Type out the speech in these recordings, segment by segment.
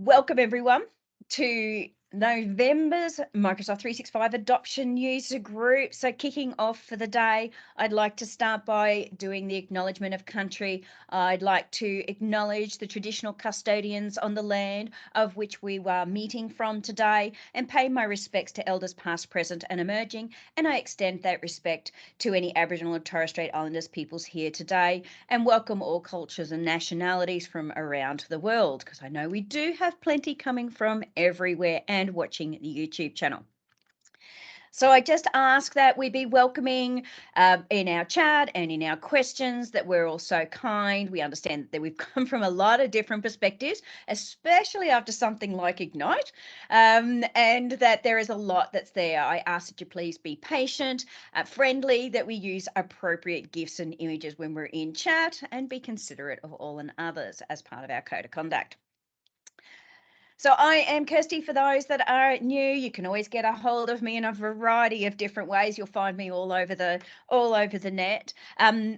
Welcome everyone to November's Microsoft 365 Adoption User Group. So kicking off for the day, I'd like to start by doing the acknowledgement of country. I'd like to acknowledge the traditional custodians on the land of which we were meeting from today and pay my respects to elders past, present and emerging. And I extend that respect to any Aboriginal and Torres Strait Islanders peoples here today, and welcome all cultures and nationalities from around the world, because I know we do have plenty coming from everywhere and watching the YouTube channel. So I just ask that we be welcoming in our chat and in our questions, that we're also kind. We understand that we've come from a lot of different perspectives, especially after something like Ignite, and that there is a lot that's there. I ask that you please be patient, friendly, that we use appropriate GIFs and images when we're in chat, and be considerate of all and others as part of our code of conduct. So I am Kirsty. For those that are new, you can always get a hold of me in a variety of different ways. You'll find me all over the net.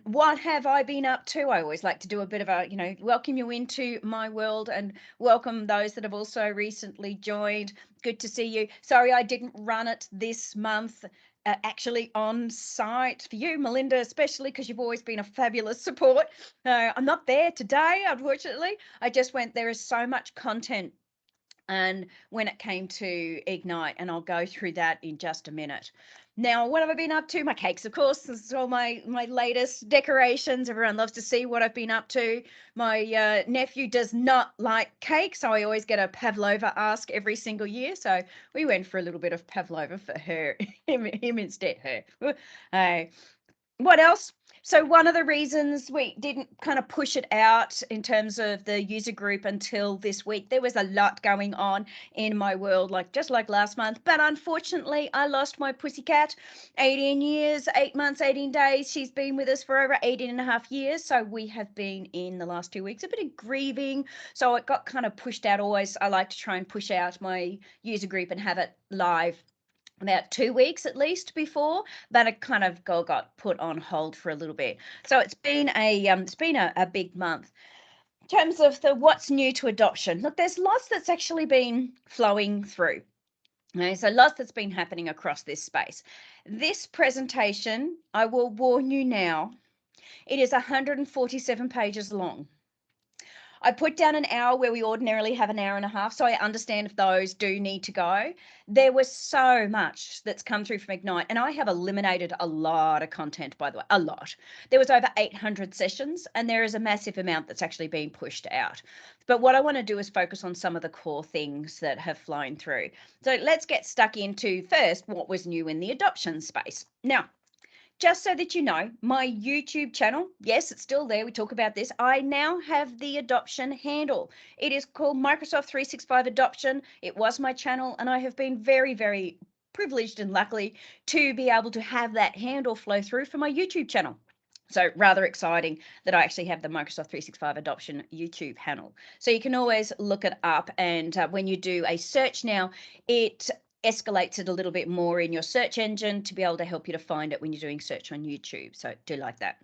What have I been up to? I always like to do a bit of a, welcome you into my world and welcome those that have also recently joined. Good to see you. Sorry, I didn't run it this month. Actually on site for you, Melinda, especially because you've always been a fabulous support. I'm not there today, unfortunately. I just went, there is so much content and when it came to Ignite, and I'll go through that in just a minute. Now, what have I been up to? My cakes, of course. This is all my latest decorations. Everyone loves to see what I've been up to. My nephew does not like cake, so I always get a pavlova ask every single year. So we went for a little bit of pavlova for her, him instead, her. What else? So one of the reasons we didn't kind of push it out in terms of the user group until this week, there was a lot going on in my world, just like last month. But unfortunately, I lost my pussycat, 18 years, 8 months, 18 days. She's been with us for over 18 and a half years. So we have been in the last 2 weeks, a bit of grieving. So it got kind of pushed out. Always, I like to try and push out my user group and have it live about 2 weeks at least before, but it kind of got put on hold for a little bit. So it's been a big month. In terms of the what's new to adoption, look, there's lots that's actually been flowing through. Okay, so lots that's been happening across this space. This presentation, I will warn you now, it is 147 pages long. I put down an hour where we ordinarily have an hour and a half, so I understand if those do need to go. There was so much that's come through from Ignite, and I have eliminated a lot of content, by the way, a lot. There was over 800 sessions, and there is a massive amount that's actually being pushed out. But what I want to do is focus on some of the core things that have flown through. So let's get stuck into first what was new in the adoption space. Now, just so that you know, my YouTube channel, yes, it's still there. We talk about this. I now have the adoption handle. It is called Microsoft 365 Adoption. It was my channel, and I have been very, very privileged and lucky to be able to have that handle flow through for my YouTube channel. So rather exciting that I actually have the Microsoft 365 Adoption YouTube handle. So you can always look it up, and when you do a search now, it escalates it a little bit more in your search engine to be able to help you to find it when you're doing search on YouTube. So do like that.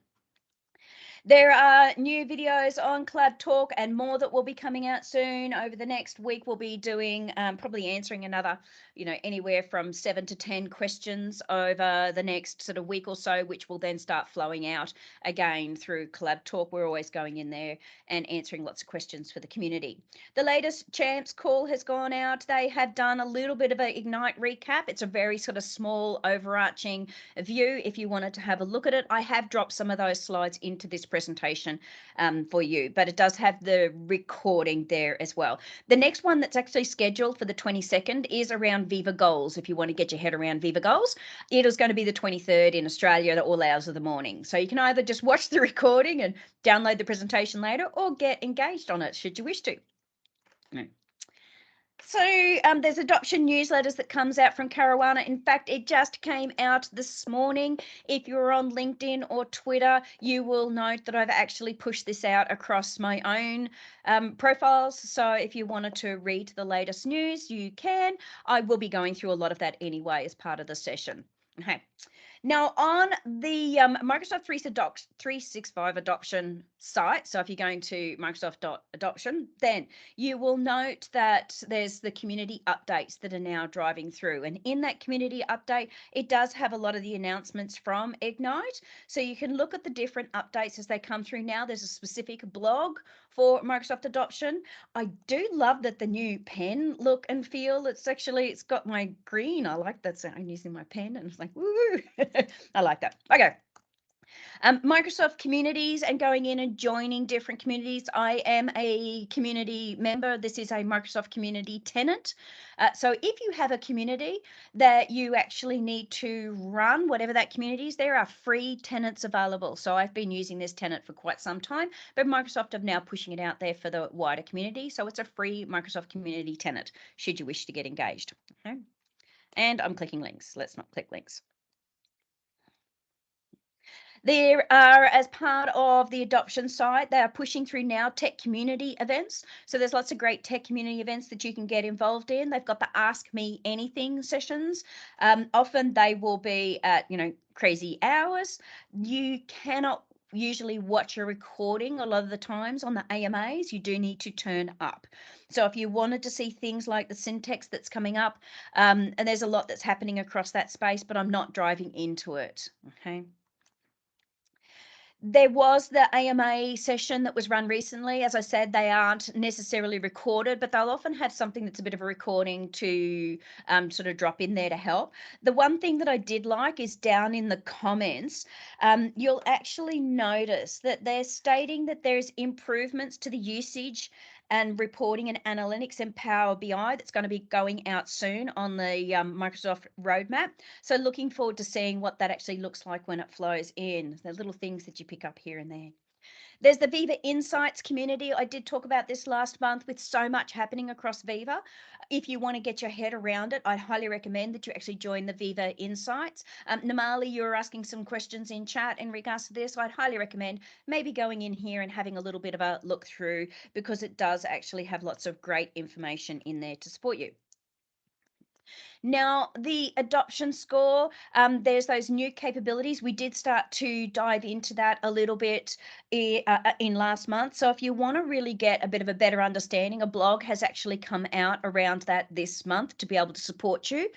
There are new videos on Collab Talk and more that will be coming out soon. Over the next week, we'll be doing probably answering another, anywhere from 7 to 10 questions over the next sort of week or so, which will then start flowing out again through Collab Talk. We're always going in there and answering lots of questions for the community. The latest Champs call has gone out. They have done a little bit of an Ignite recap. It's a very sort of small overarching view. If you wanted to have a look at it, I have dropped some of those slides into this presentation for you, but it does have the recording there as well. The next one that's actually scheduled for the 22nd is around Viva goals. If you want to get your head around Viva goals, it is going to be the 23rd in Australia at all hours of the morning. So you can either just watch the recording and download the presentation later, or get engaged on it should you wish to. So there's adoption newsletters that comes out from Caruana. In fact, it just came out this morning. If you're on LinkedIn or Twitter, you will note that I've actually pushed this out across my own profiles. So if you wanted to read the latest news, you can. I will be going through a lot of that anyway as part of the session. Okay. Now, on the Microsoft 365 adoption site, so if you're going to Microsoft.adoption, then you will note that there's the community updates that are now driving through. And in that community update, it does have a lot of the announcements from Ignite. So you can look at the different updates as they come through now. There's a specific blog for Microsoft adoption. I do love that the new pen look and feel. It's got my green. I like that. So I'm using my pen and it's like, woo. I like that. Okay. Microsoft communities and going in and joining different communities. I am a community member. This is a Microsoft community tenant. So if you have a community that you actually need to run, whatever that community is, there are free tenants available. So I've been using this tenant for quite some time, but Microsoft are now pushing it out there for the wider community. So it's a free Microsoft community tenant should you wish to get engaged. Okay. And I'm clicking links. Let's not click links. There are, as part of the adoption site, they are pushing through now tech community events. So there's lots of great tech community events that you can get involved in. They've got the Ask Me Anything sessions. Often they will be at, crazy hours. You cannot usually watch a recording a lot of the times on the AMAs. You do need to turn up. So if you wanted to see things like the syntax that's coming up, and there's a lot that's happening across that space, but I'm not driving into it. Okay. There was the AMA session that was run recently. As I said, they aren't necessarily recorded, but they'll often have something that's a bit of a recording to sort of drop in there to help. The one thing that I did like is down in the comments, you'll actually notice that they're stating that there's improvements to the usage and reporting and analytics in Power BI that's going to be going out soon on the Microsoft roadmap. So looking forward to seeing what that actually looks like when it flows in. The little things that you pick up here and there. There's the Viva Insights community. I did talk about this last month with so much happening across Viva. If you want to get your head around it, I highly recommend that you actually join the Viva Insights. Namali, you were asking some questions in chat in regards to this. I'd highly recommend maybe going in here and having a little bit of a look through because it does actually have lots of great information in there to support you. Now, the adoption score, there's those new capabilities. We did start to dive into that a little bit in last month. So if you want to really get a bit of a better understanding, a blog has actually come out around that this month to be able to support you.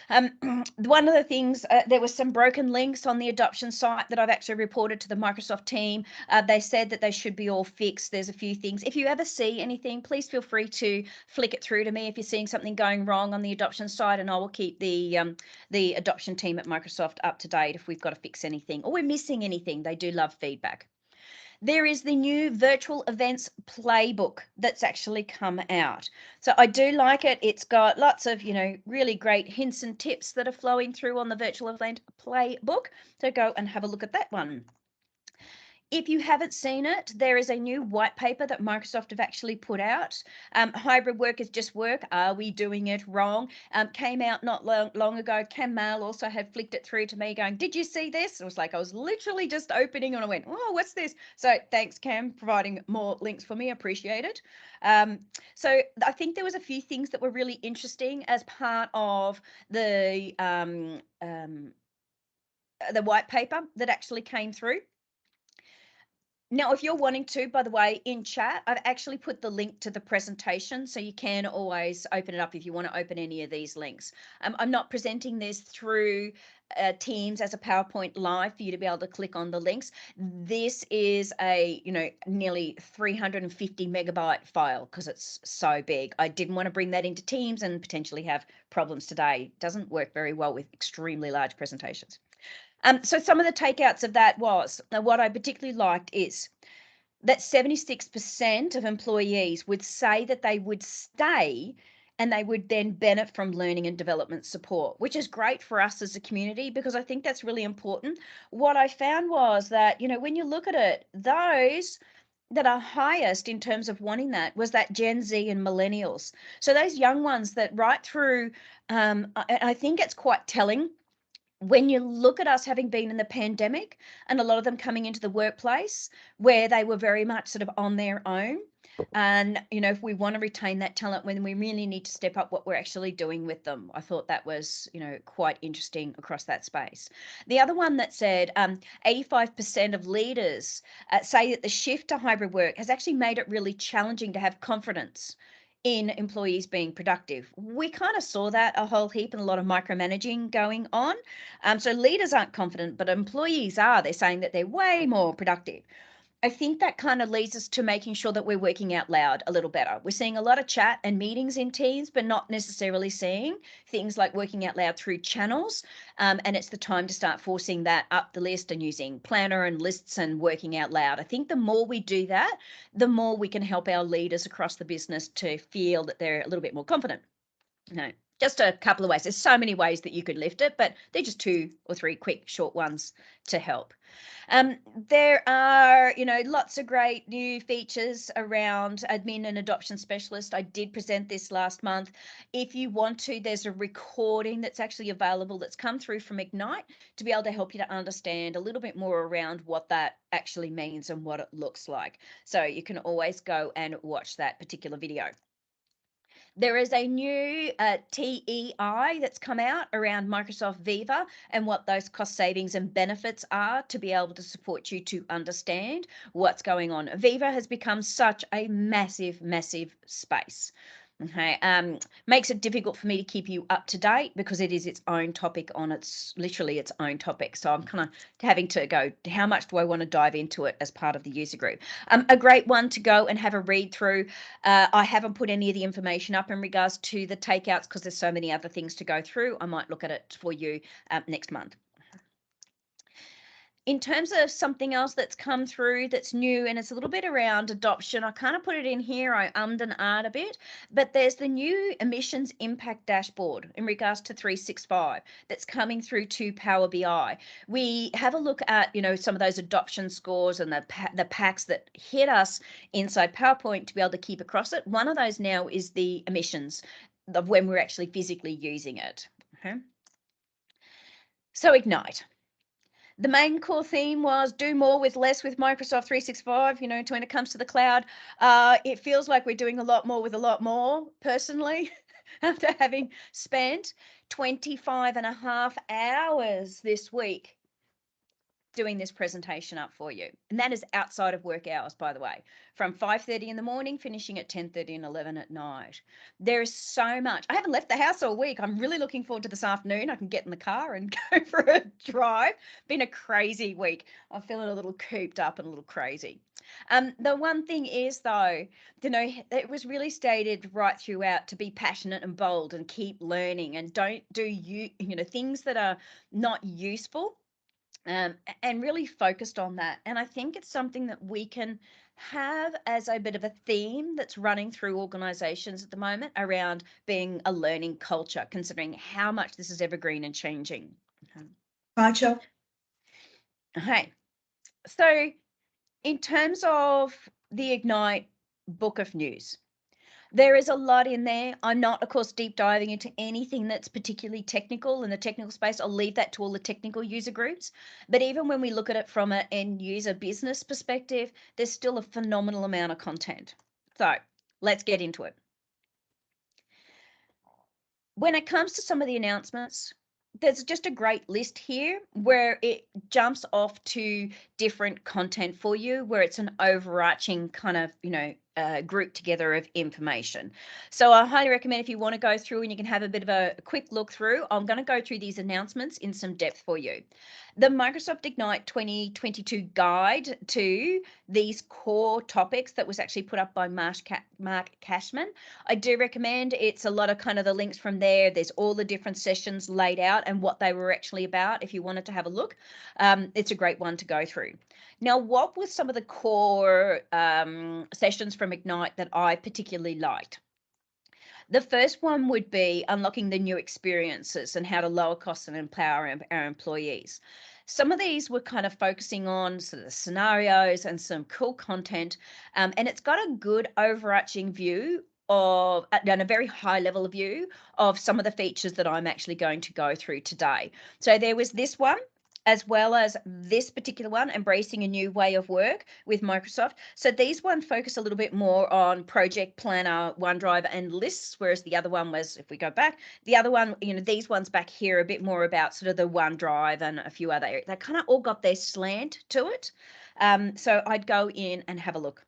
One of the things, there was some broken links on the adoption site that I've actually reported to the Microsoft team. They said that they should be all fixed. There's a few things. If you ever see anything, please feel free to flick it through to me if you're seeing something going wrong on the adoption side, and I will keep the adoption team at Microsoft up to date if we've got to fix anything or we're missing anything. They do love feedback. There is the new virtual events playbook that's actually come out. So I do like it. It's got lots of, really great hints and tips that are flowing through on the virtual event playbook. So go and have a look at that one. If you haven't seen it, there is a new white paper that Microsoft have actually put out. Hybrid work is just work. Are we doing it wrong? Came out not long ago. Cam Mail also had flicked it through to me going, did you see this? It was like I was literally just opening and I went, oh, what's this? So thanks, Cam, providing more links for me. Appreciate it. So I think there was a few things that were really interesting as part of the white paper that actually came through. Now, if you're wanting to, by the way, in chat, I've actually put the link to the presentation, so you can always open it up if you want to open any of these links. I'm not presenting this through Teams as a PowerPoint live for you to be able to click on the links. This is a, nearly 350 megabyte file because it's so big. I didn't want to bring that into Teams and potentially have problems today. It doesn't work very well with extremely large presentations. So some of the takeouts of that was, what I particularly liked is that 76% of employees would say that they would stay and they would then benefit from learning and development support, which is great for us as a community because I think that's really important. What I found was that, when you look at it, those that are highest in terms of wanting that was that Gen Z and millennials. So those young ones that right through, I think it's quite telling when you look at us having been in the pandemic and a lot of them coming into the workplace where they were very much sort of on their own. And, if we want to retain that talent, when we really need to step up what we're actually doing with them. I thought that was, quite interesting across that space. The other one that said 85% of leaders say that the shift to hybrid work has actually made it really challenging to have confidence in employees being productive. We kind of saw that a whole heap and a lot of micromanaging going on. So leaders aren't confident, but employees are. They're saying that they're way more productive. I think that kind of leads us to making sure that we're working out loud a little better. We're seeing a lot of chat and meetings in Teams, but not necessarily seeing things like working out loud through channels. And it's the time to start forcing that up the list and using planner and lists and working out loud. I think the more we do that, the more we can help our leaders across the business to feel that they're a little bit more confident. Just a couple of ways. There's so many ways that you could lift it, but they're just 2 or 3 quick, short ones to help. There are, lots of great new features around admin and adoption specialist. I did present this last month. If you want to, there's a recording that's actually available that's come through from Ignite to be able to help you to understand a little bit more around what that actually means and what it looks like. So you can always go and watch that particular video. There is a new TEI that's come out around Microsoft Viva and what those cost savings and benefits are to be able to support you to understand what's going on. Viva has become such a massive, massive space. Okay, makes it difficult for me to keep you up to date because it is its own topic literally its own topic. So I'm kind of having to go, how much do I want to dive into it as part of the user group? A great one to go and have a read through. I haven't put any of the information up in regards to the takeouts because there's so many other things to go through. I might look at it for you next month. In terms of something else that's come through that's new, and it's a little bit around adoption, I kind of put it in here. I ummed and ahed a bit, but there's the new emissions impact dashboard in regards to 365 that's coming through to Power BI. We have a look at, some of those adoption scores and the packs that hit us inside PowerPoint to be able to keep across it. One of those now is the emissions of when we're actually physically using it. Okay. So Ignite. The main core theme was do more with less with Microsoft 365, when it comes to the cloud. It feels like we're doing a lot more with a lot more, personally, after having spent 25.5 hours this week doing this presentation up for you. And that is outside of work hours, by the way, from 5:30 in the morning, finishing at 10:30 and 11 at night. There is so much. I haven't left the house all week. I'm really looking forward to this afternoon. I can get in the car and go for a drive. Been a crazy week. I'm feeling a little cooped up and a little crazy. The one thing is, though, it was really stated right throughout to be passionate and bold and keep learning and don't do things that are not useful. And really focused on that. And I think it's something that we can have as a bit of a theme that's running through organizations at the moment around being a learning culture, considering how much this is evergreen and changing. Gotcha. Okay. So in terms of the Ignite book of news, there is a lot in there. I'm not, of course, deep diving into anything that's particularly technical in the technical space. I'll leave that to all the technical user groups. But even when we look at it from an end user business perspective, there's still a phenomenal amount of content. So let's get into it. When it comes to some of the announcements, there's just a great list here where it jumps off to different content for you, where it's an overarching kind of, group together of information. So I highly recommend if you want to go through and you can have a bit of a quick look through. I'm going to go through these announcements in some depth for you. The Microsoft Ignite 2022 guide to these core topics that was actually put up by Mark Cashman. I do recommend. It's a lot of kind of the links from there. There's all the different sessions laid out and what they were actually about. If you wanted to have a look, it's a great one to go through. Now, what were some of the core sessions from Ignite that I particularly liked? The first one would be unlocking the new experiences and how to lower costs and empower our employees. Some of these were kind of focusing on sort of scenarios and some cool content, and it's got a good overarching view of, and a very high level view of some of the features that I'm actually going to go through today. So there was this one, as well as this particular one, embracing a new way of work with Microsoft. So these one focus a little bit more on project planner, OneDrive and lists, whereas the other one was, if we go back, the other one, these ones back here are a bit more about sort of the OneDrive and a few other areas. They kind of all got their slant to it. So I'd go in and have a look.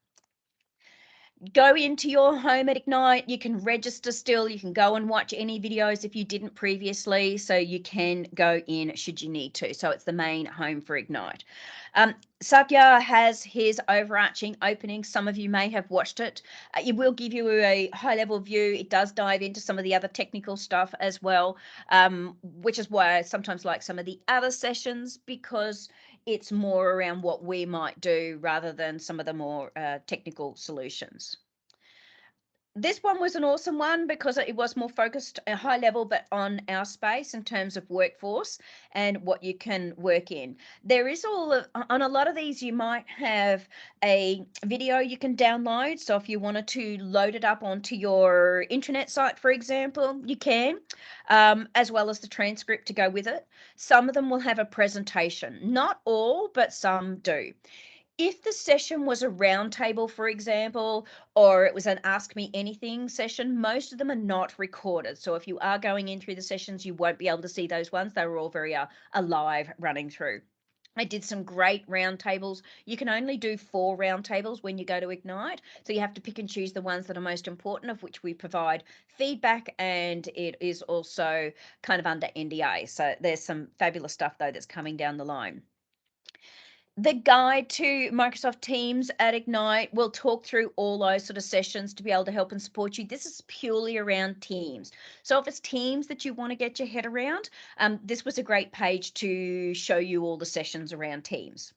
Go into your home at Ignite. You can register still. You can go and watch any videos if you didn't previously. So you can go in should you need to. So it's the main home for Ignite. Satya has his overarching opening. Some of you may have watched it. It will give you a high level view. It does dive into some of the other technical stuff as well, which is why I sometimes like some of the other sessions, because it's more around what we might do rather than some of the more technical solutions. This one was an awesome one because it was more focused at high level, but on our space in terms of workforce and what you can work in. There is on a lot of these, you might have a video you can download. So if you wanted to load it up onto your intranet site, for example, you can, as well as the transcript to go with it. Some of them will have a presentation, not all, but some do. If the session was a roundtable, for example, or it was an Ask Me Anything session, most of them are not recorded. So if you are going in through the sessions, you won't be able to see those ones. They were all very alive running through. I did some great roundtables. You can only do 4 roundtables when you go to Ignite. So you have to pick and choose the ones that are most important, of which we provide feedback, and it is also kind of under NDA. So there's some fabulous stuff, though, that's coming down the line. The guide to Microsoft Teams at Ignite will talk through all those sort of sessions to be able to help and support you. This is purely around Teams. So if it's Teams that you want to get your head around, this was a great page to show you all the sessions around Teams.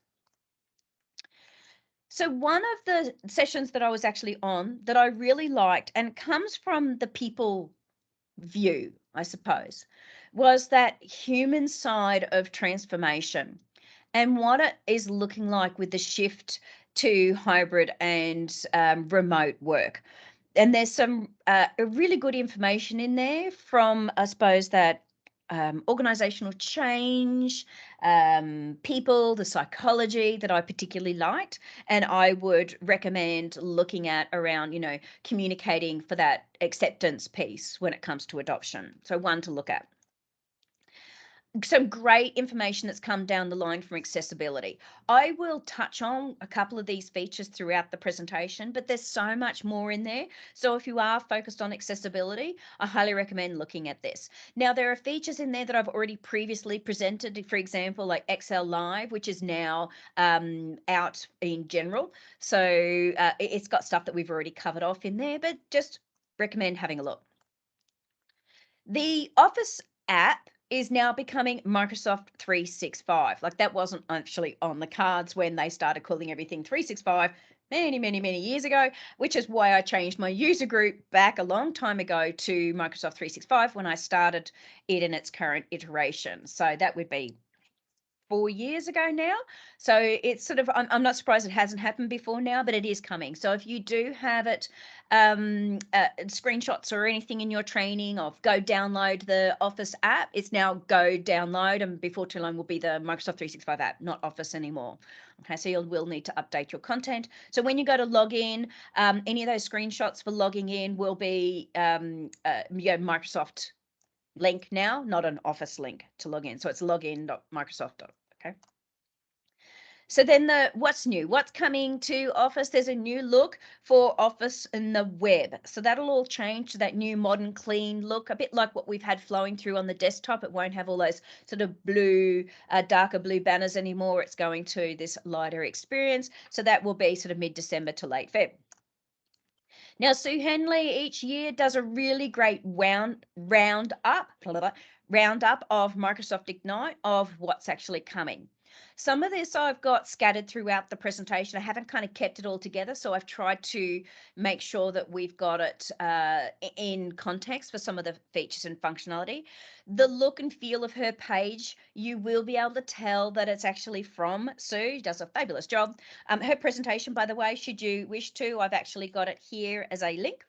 So one of the sessions that I was actually on that I really liked, and comes from the people view, I suppose, was that human side of transformation and what it is looking like with the shift to hybrid and remote work. And there's some really good information in there from, I suppose, that organizational change, people, the psychology that I particularly liked. And I would recommend looking at around, communicating for that acceptance piece when it comes to adoption. So one to look at. Some great information that's come down the line from accessibility. I will touch on a couple of these features throughout the presentation, but there's so much more in there. So if you are focused on accessibility, I highly recommend looking at this. Now, there are features in there that I've already previously presented, for example, like Excel Live, which is now out in general. So it's got stuff that we've already covered off in there, but just recommend having a look. The Office app is now becoming Microsoft 365. Like, that wasn't actually on the cards when they started calling everything 365 many, many, many years ago, which is why I changed my user group back a long time ago to Microsoft 365 when I started it in its current iteration. So that would be 4 years ago now. So it's sort of, I'm not surprised it hasn't happened before now, but it is coming. So if you do have it, screenshots or anything in your training of go download the Office app, it's now go download, and before too long will be the Microsoft 365 app, not Office anymore. Okay, so you will need to update your content. So when you go to log in, any of those screenshots for logging in will be Microsoft link now, not an Office link to log in. So it's login.microsoft. Okay. So then what's new? What's coming to Office? There's a new look for Office in the web. So that'll all change to that new modern, clean look, a bit like what we've had flowing through on the desktop. It won't have all those sort of blue, darker blue banners anymore. It's going to this lighter experience. So that will be sort of mid-December to late Feb. Now, Sue Henley each year does a really great roundup of Microsoft Ignite of what's actually coming. Some of this I've got scattered throughout the presentation. I haven't kind of kept it all together, so I've tried to make sure that we've got it in context for some of the features and functionality. The look and feel of her page, you will be able to tell that it's actually from Sue. She does a fabulous job. Her presentation, by the way, should you wish to, I've actually got it here as a link.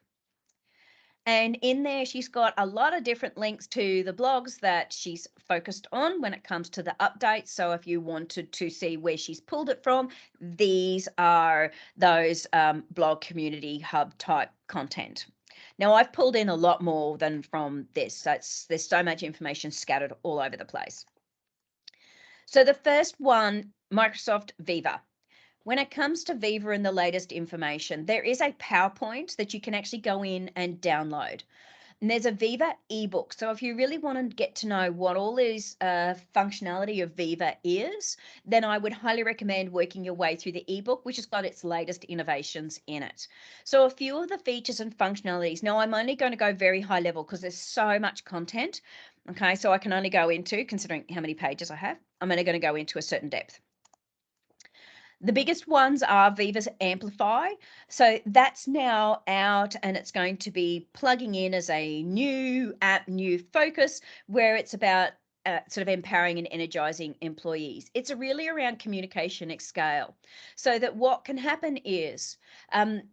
And in there, she's got a lot of different links to the blogs that she's focused on when it comes to the updates. So if you wanted to see where she's pulled it from, these are those blog community hub type content. Now, I've pulled in a lot more than from this. There's so much information scattered all over the place. So the first one, Microsoft Viva. When it comes to Viva and the latest information, there is a PowerPoint that you can actually go in and download. And there's a Viva ebook. So if you really want to get to know what all this functionality of Viva is, then I would highly recommend working your way through the ebook, which has got its latest innovations in it. So a few of the features and functionalities. Now, I'm only going to go very high level because there's so much content. Okay, so I can only go into, considering how many pages I have, I'm only going to go into a certain depth. The biggest ones are Viva's Amplify. So that's now out and it's going to be plugging in as a new app, new focus, where it's about sort of empowering and energizing employees. It's really around communication at scale. So that what can happen is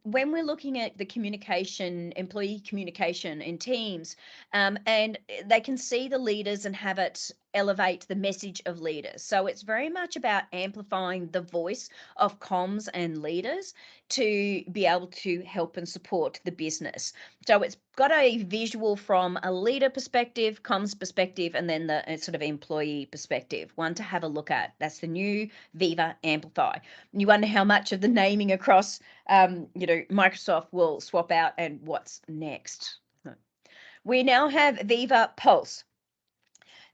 when we're looking at the communication, employee communication in teams, and they can see the leaders and have it elevate the message of leaders. So it's very much about amplifying the voice of comms and leaders to be able to help and support the business. So it's got a visual from a leader perspective, comms perspective, and then the sort of employee perspective. One to have a look at. That's the new Viva Amplify. You wonder how much of the naming across, Microsoft will swap out and what's next. We now have Viva Pulse.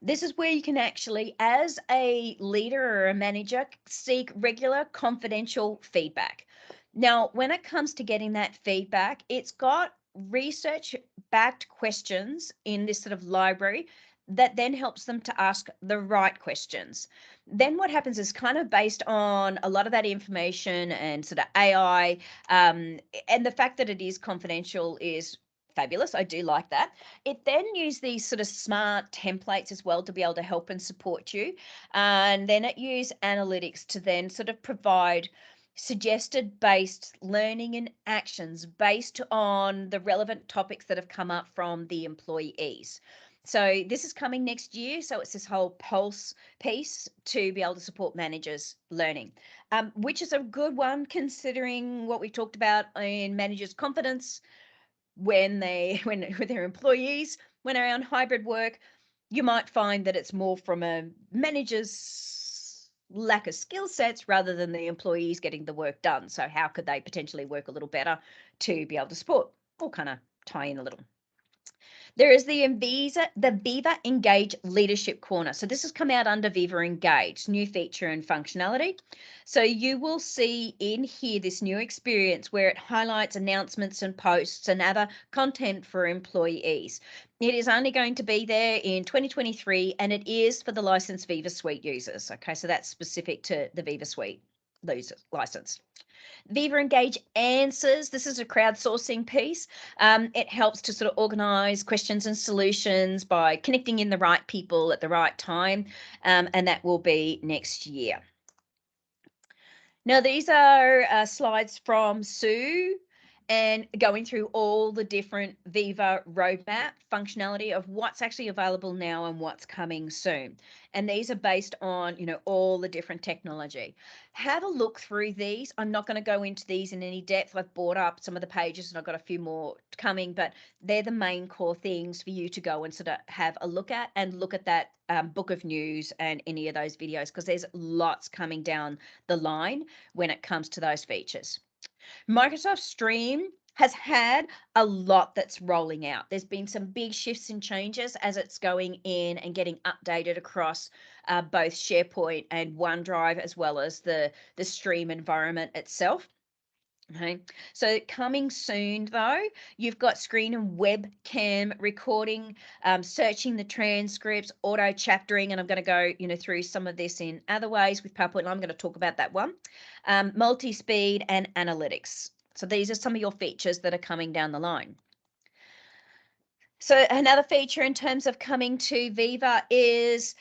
This is where you can actually, as a leader or a manager, seek regular confidential feedback. Now, when it comes to getting that feedback, it's got research backed questions in this sort of library that then helps them to ask the right questions. Then what happens is kind of based on a lot of that information and sort of AI, and the fact that it is confidential is fabulous. I do like that. It then used these sort of smart templates as well to be able to help and support you. And then it used analytics to then sort of provide suggested based learning and actions based on the relevant topics that have come up from the employees. So this is coming next year. So it's this whole pulse piece to be able to support managers learning, which is a good one considering what we talked about in managers' confidence when with their employees, when they're on hybrid work. You might find that it's more from a manager's lack of skill sets rather than the employees getting the work done. So how could they potentially work a little better to be able to support or kind of tie in a little? There is the Viva Engage Leadership Corner. So this has come out under Viva Engage, new feature and functionality. So you will see in here this new experience where it highlights announcements and posts and other content for employees. It is only going to be there in 2023 and it is for the licensed Viva Suite users. Okay, so that's specific to the Viva Suite license. Viva Engage Answers. This is a crowdsourcing piece. It helps to sort of organize questions and solutions by connecting in the right people at the right time, and that will be next year. Now, these are slides from Sue and going through all the different Viva roadmap functionality of what's actually available now and what's coming soon. And these are based on, all the different technology. Have a look through these. I'm not going to go into these in any depth. I've brought up some of the pages and I've got a few more coming, but they're the main core things for you to go and sort of have a look at and look at that book of news and any of those videos, because there's lots coming down the line when it comes to those features. Microsoft Stream has had a lot that's rolling out. There's been some big shifts and changes as it's going in and getting updated across both SharePoint and OneDrive, as well as the Stream environment itself. Okay, so coming soon though, you've got screen and webcam recording, searching the transcripts, auto chaptering, and I'm going to go, through some of this in other ways with PowerPoint, and I'm going to talk about that one. Multi-speed and analytics. So these are some of your features that are coming down the line. So another feature in terms of coming to Viva is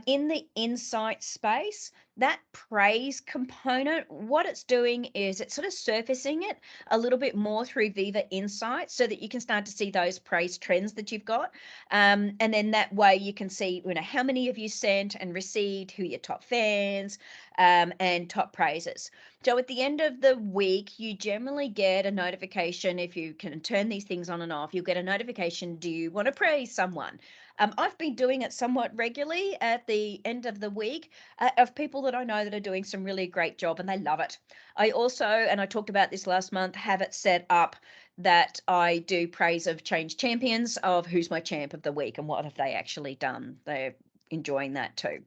in the insight space. that praise component, what it's doing is it's sort of surfacing it a little bit more through Viva Insights so that you can start to see those praise trends that you've got. And then that way you can see, how many of you sent and received, who are your top fans, and top praises. So at the end of the week, you generally get a notification. If you can turn these things on and off, you'll get a notification. Do you want to praise someone? I've been doing it somewhat regularly at the end of the week of people that I know that are doing some really great job and they love it. I also, and I talked about this last month, have it set up that I do praise of change champions of who's my champ of the week and what have they actually done. They're enjoying that too.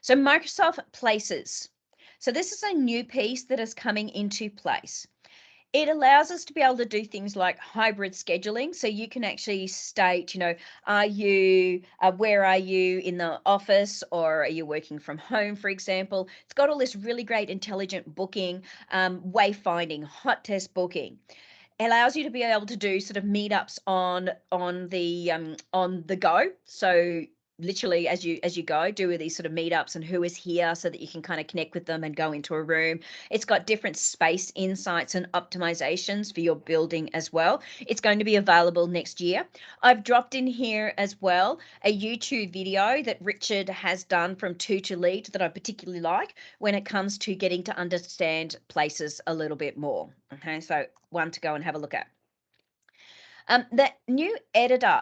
So Microsoft Places. So this is a new piece that is coming into place. It allows us to be able to do things like hybrid scheduling. So you can actually state, where are you in the office or are you working from home, for example? It's got all this really great intelligent booking, wayfinding, hot test booking. It allows you to be able to do sort of meetups on the go. So literally as you go, do these sort of meetups and who is here so that you can kind of connect with them and go into a room. It's got different space insights and optimizations for your building as well. It's going to be available next year. I've dropped in here as well a YouTube video that Richard has done from Two to Lead that I particularly like when it comes to getting to understand places a little bit more. Okay, so one to go and have a look at. That new editor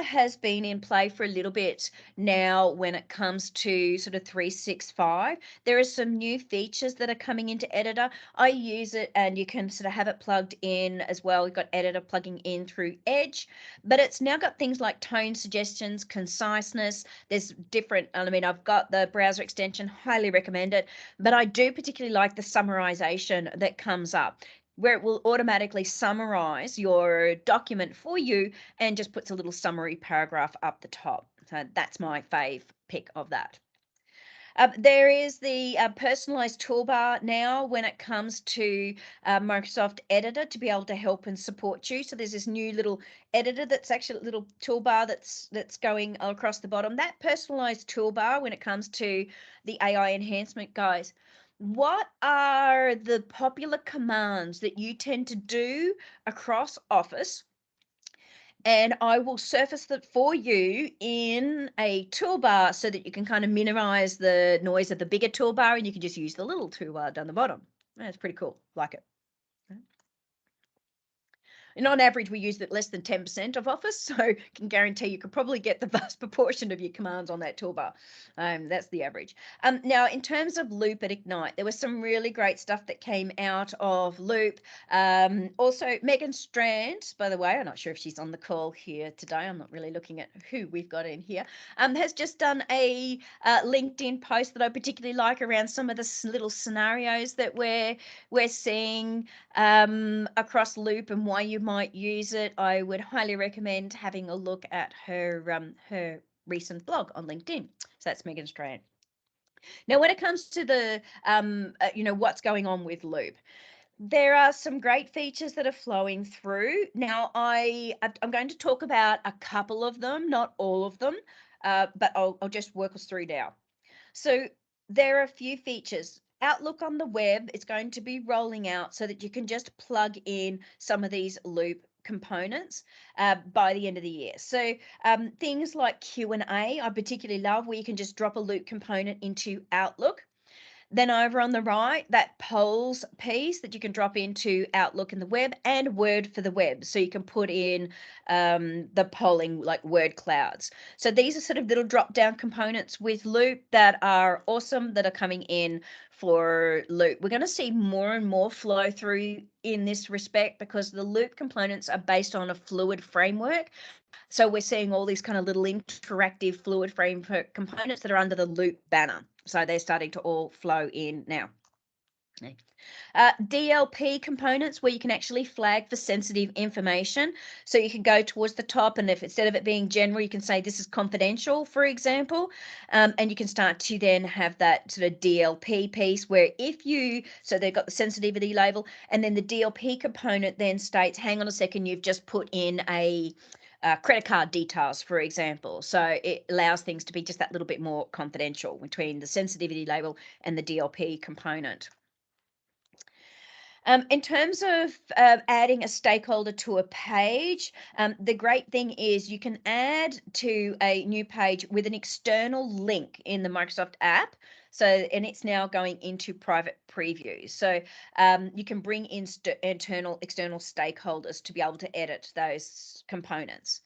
has been in play for a little bit now when it comes to sort of 365. There are some new features that are coming into editor. I use it and you can sort of have it plugged in as well. We've got editor plugging in through Edge, but it's now got things like tone suggestions, conciseness. There's different, I've got the browser extension, highly recommend it, but I do particularly like the summarization that comes up where it will automatically summarize your document for you and just puts a little summary paragraph up the top. So that's my fave pick of that. There is the personalized toolbar now when it comes to Microsoft Editor to be able to help and support you. So there's this new little editor that's actually a little toolbar that's going across the bottom. That personalized toolbar when it comes to the AI enhancement, guys. What are the popular commands that you tend to do across Office? And I will surface that for you in a toolbar so that you can kind of minimize the noise of the bigger toolbar and you can just use the little toolbar down the bottom. That's pretty cool. Like it. And on average, we use less than 10% of Office, so I can guarantee you could probably get the vast proportion of your commands on that toolbar. That's the average. Now, in terms of Loop at Ignite, there was some really great stuff that came out of Loop. Also, Megan Strand, by the way, I'm not sure if she's on the call here today. I'm not really looking at who we've got in here, has just done a LinkedIn post that I particularly like around some of the little scenarios that we're seeing across Loop and why you might use it. I would highly recommend having a look at her recent blog on LinkedIn. So that's Megan Strand. Now, when it comes to the what's going on with Loop, there are some great features that are flowing through. Now, I'm going to talk about a couple of them, not all of them, but I'll just work us through now. So there are a few features. Outlook on the web is going to be rolling out so that you can just plug in some of these Loop components by the end of the year. So things like Q&A, I particularly love where you can just drop a Loop component into Outlook. Then over on the right, that polls piece that you can drop into Outlook in the web and Word for the web. So you can put in the polling like word clouds. So these are sort of little drop down components with Loop that are awesome that are coming in for Loop. We're going to see more and more flow through in this respect because the Loop components are based on a fluid framework. So we're seeing all these kind of little interactive fluid framework components that are under the Loop banner. So they're starting to all flow in now. DLP components where you can actually flag for sensitive information. So you can go towards the top and if instead of it being general, you can say this is confidential, for example, and you can start to then have that sort of DLP piece where so they've got the sensitivity label and then the DLP component then states, hang on a second, you've just put in a credit card details, for example. So it allows things to be just that little bit more confidential between the sensitivity label and the DLP component. In terms of adding a stakeholder to a page, the great thing is you can add to a new page with an external link in the Microsoft app. So, and it's now going into private preview. So you can bring in external stakeholders to be able to edit those components.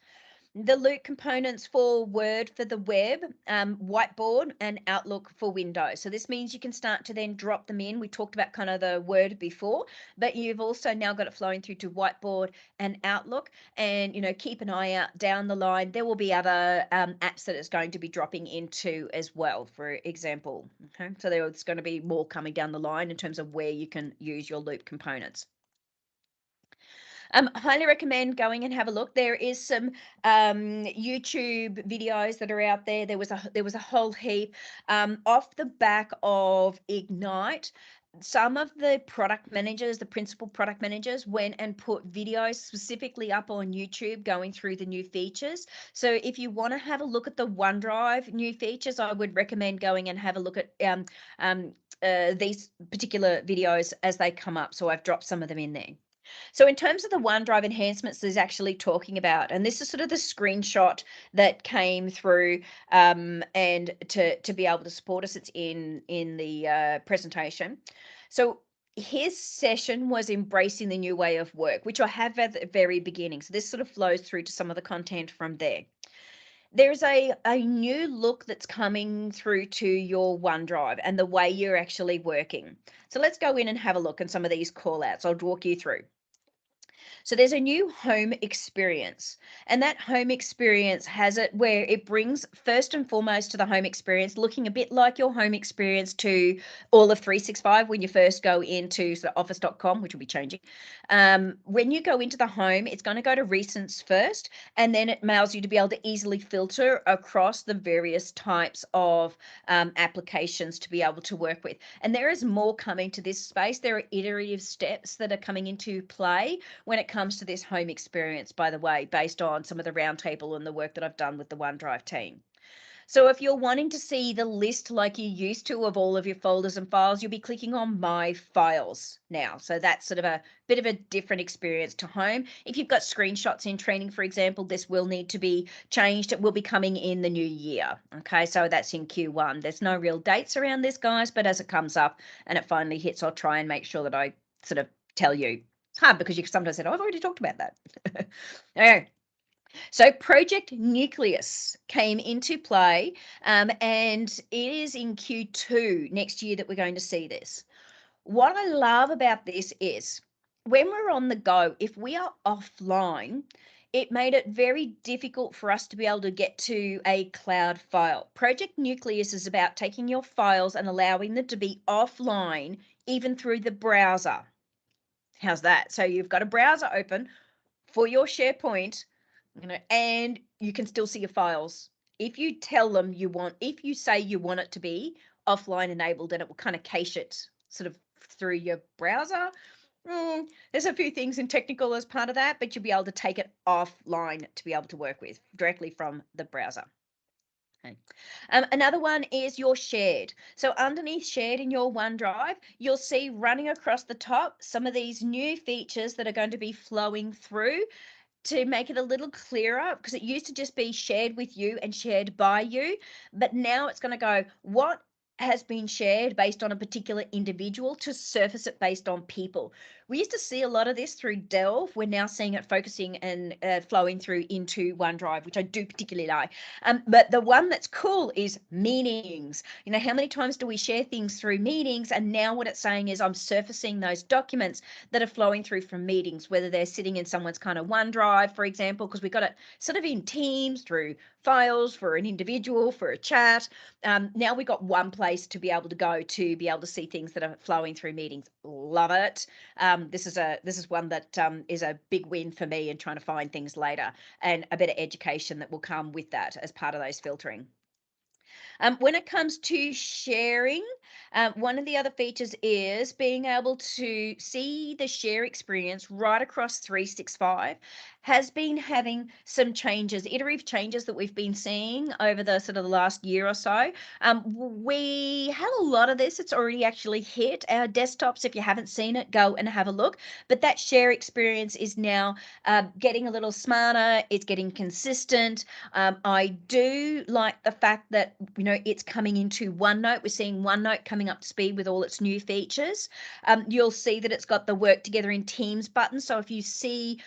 The Loop components for Word for the web, Whiteboard, and Outlook for Windows. So this means you can start to then drop them in. We talked about kind of the Word before, but you've also now got it flowing through to Whiteboard and Outlook. And, you know, keep an eye out down the line. There will be other apps that it's going to be dropping into as well, for example. Okay, so there's going to be more coming down the line in terms of where you can use your Loop components. Highly recommend going and have a look. There is some YouTube videos that are out there. There was a whole heap off the back of Ignite. Some of the product managers, the principal product managers, went and put videos specifically up on YouTube going through the new features. So if you want to have a look at the OneDrive new features, I would recommend going and have a look at these particular videos as they come up. So I've dropped some of them in there. So in terms of the OneDrive enhancements there's actually talking about, and this is sort of the screenshot that came through and to be able to support us, it's in the presentation. So his session was embracing the new way of work, which I have at the very beginning. So this sort of flows through to some of the content from there. There's a new look that's coming through to your OneDrive and the way you're actually working. So let's go in and have a look at some of these call outs. I'll walk you through. So there's a new home experience, and that home experience has it where it brings first and foremost to the home experience, looking a bit like your home experience to all of 365 when you first go into sort of office.com, which will be changing. When you go into the home, it's going to go to recents first, and then it allows you to be able to easily filter across the various types of applications to be able to work with. And there is more coming to this space. There are iterative steps that are coming into play when it comes to this home experience, by the way, based on some of the roundtable and the work that I've done with the OneDrive team. So if you're wanting to see the list like you used to of all of your folders and files, you'll be clicking on My Files now. So that's sort of a bit of a different experience to home. If you've got screenshots in training, for example, this will need to be changed. It will be coming in the new year. Okay, so that's in Q1. There's no real dates around this, guys, but as it comes up and it finally hits, I'll try and make sure that I sort of tell you. Hard because you sometimes said, oh, I've already talked about that. Okay. So Project Nucleus came into play, and it is in Q2 next year that we're going to see this. What I love about this is when we're on the go, if we are offline, it made it very difficult for us to be able to get to a cloud file. Project Nucleus is about taking your files and allowing them to be offline, even through the browser. How's that? So you've got a browser open for your SharePoint, you know, and you can still see your files. If you tell them if you say you want it to be offline enabled, and it will kind of cache it sort of through your browser. There's a few things in technical as part of that, but you'll be able to take it offline to be able to work with directly from the browser. Okay. Another one is your shared. So underneath shared in your OneDrive, you'll see running across the top some of these new features that are going to be flowing through to make it a little clearer, because it used to just be shared with you and shared by you, but now it's going to go what has been shared based on a particular individual to surface it based on people. We used to see a lot of this through Delve. We're now seeing it focusing and flowing through into OneDrive, which I do particularly like. But the one that's cool is meetings. You know, how many times do we share things through meetings? And now what it's saying is I'm surfacing those documents that are flowing through from meetings, whether they're sitting in someone's kind of OneDrive, for example, because we got it sort of in Teams, through files, for an individual, for a chat. Now we got one place to be able to go to be able to see things that are flowing through meetings. Love it. This is one that is a big win for me in trying to find things later, and a bit of education that will come with that as part of those filtering. When it comes to sharing, one of the other features is being able to see the share experience right across 365. has been having some changes, iterative changes that we've been seeing over the sort of the last year or so. We had a lot of this. It's already actually hit our desktops. If you haven't seen it, go and have a look. But that share experience is now getting a little smarter. It's getting consistent. I do like the fact that, it's coming into OneNote. We're seeing OneNote coming up to speed with all its new features. You'll see that it's got the work together in Teams button. So if you see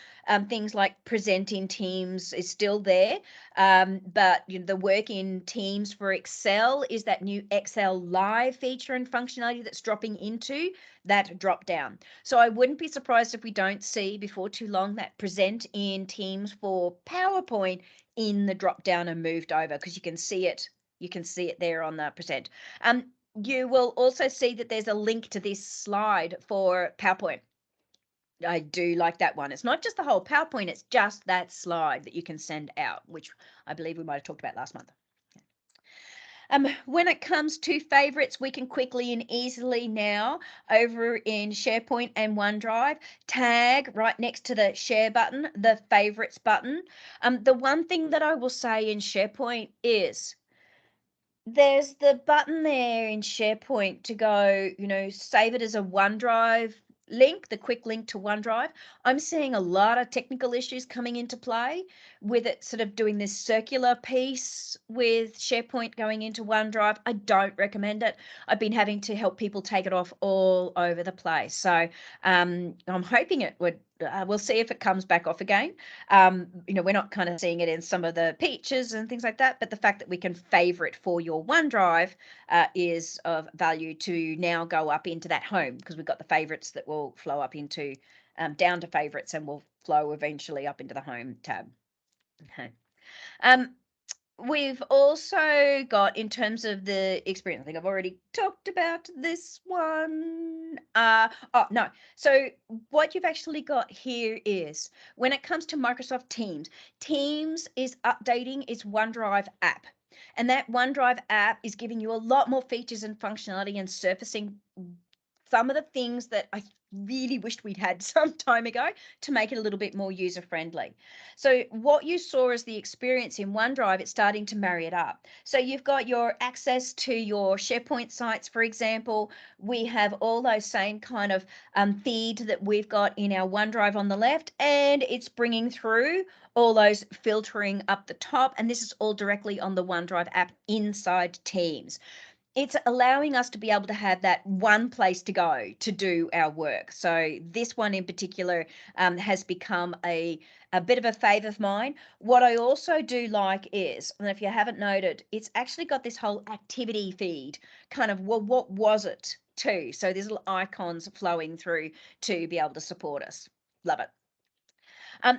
things like present in Teams is still there, but the work in Teams for Excel is that new Excel Live feature and functionality that's dropping into that drop down. So I wouldn't be surprised if we don't see before too long that present in Teams for PowerPoint in the drop down and moved over, because you can see it. You can see it there on the present. You will also see that there's a link to this slide for PowerPoint. I do like that one. It's not just the whole PowerPoint, it's just that slide that you can send out, which I believe we might have talked about last month. When it comes to favorites, we can quickly and easily now over in SharePoint and OneDrive tag right next to the share button, the favorites button. The one thing that I will say in SharePoint is there's the button there in SharePoint to go, save it as a OneDrive link, the quick link to OneDrive. I'm seeing a lot of technical issues coming into play with it sort of doing this circular piece with SharePoint going into OneDrive. I don't recommend it. I've been having to help people take it off all over the place. So I'm hoping it would, we'll see if it comes back off again. We're not kind of seeing it in some of the features and things like that, but the fact that we can favorite for your OneDrive is of value to now go up into that home, because we've got the favorites that will flow up into down to favorites and will flow eventually up into the home tab. Okay. We've also got, in terms of the experience, I think I've already talked about this one. Oh, no. So what you've actually got here is when it comes to Microsoft Teams, Teams is updating its OneDrive app. And that OneDrive app is giving you a lot more features and functionality and surfacing some of the things that I really wished we'd had some time ago to make it a little bit more user friendly. So what you saw as the experience in OneDrive, it's starting to marry it up. So you've got your access to your SharePoint sites, for example. We have all those same kind of feed that we've got in our OneDrive on the left, and it's bringing through all those filtering up the top. And this is all directly on the OneDrive app inside Teams. It's allowing us to be able to have that one place to go to do our work. So this one in particular has become a bit of a fave of mine. What I also do like is, and if you haven't noted, it's actually got this whole activity feed, kind of, well, what was it too? So there's little icons flowing through to be able to support us. Love it.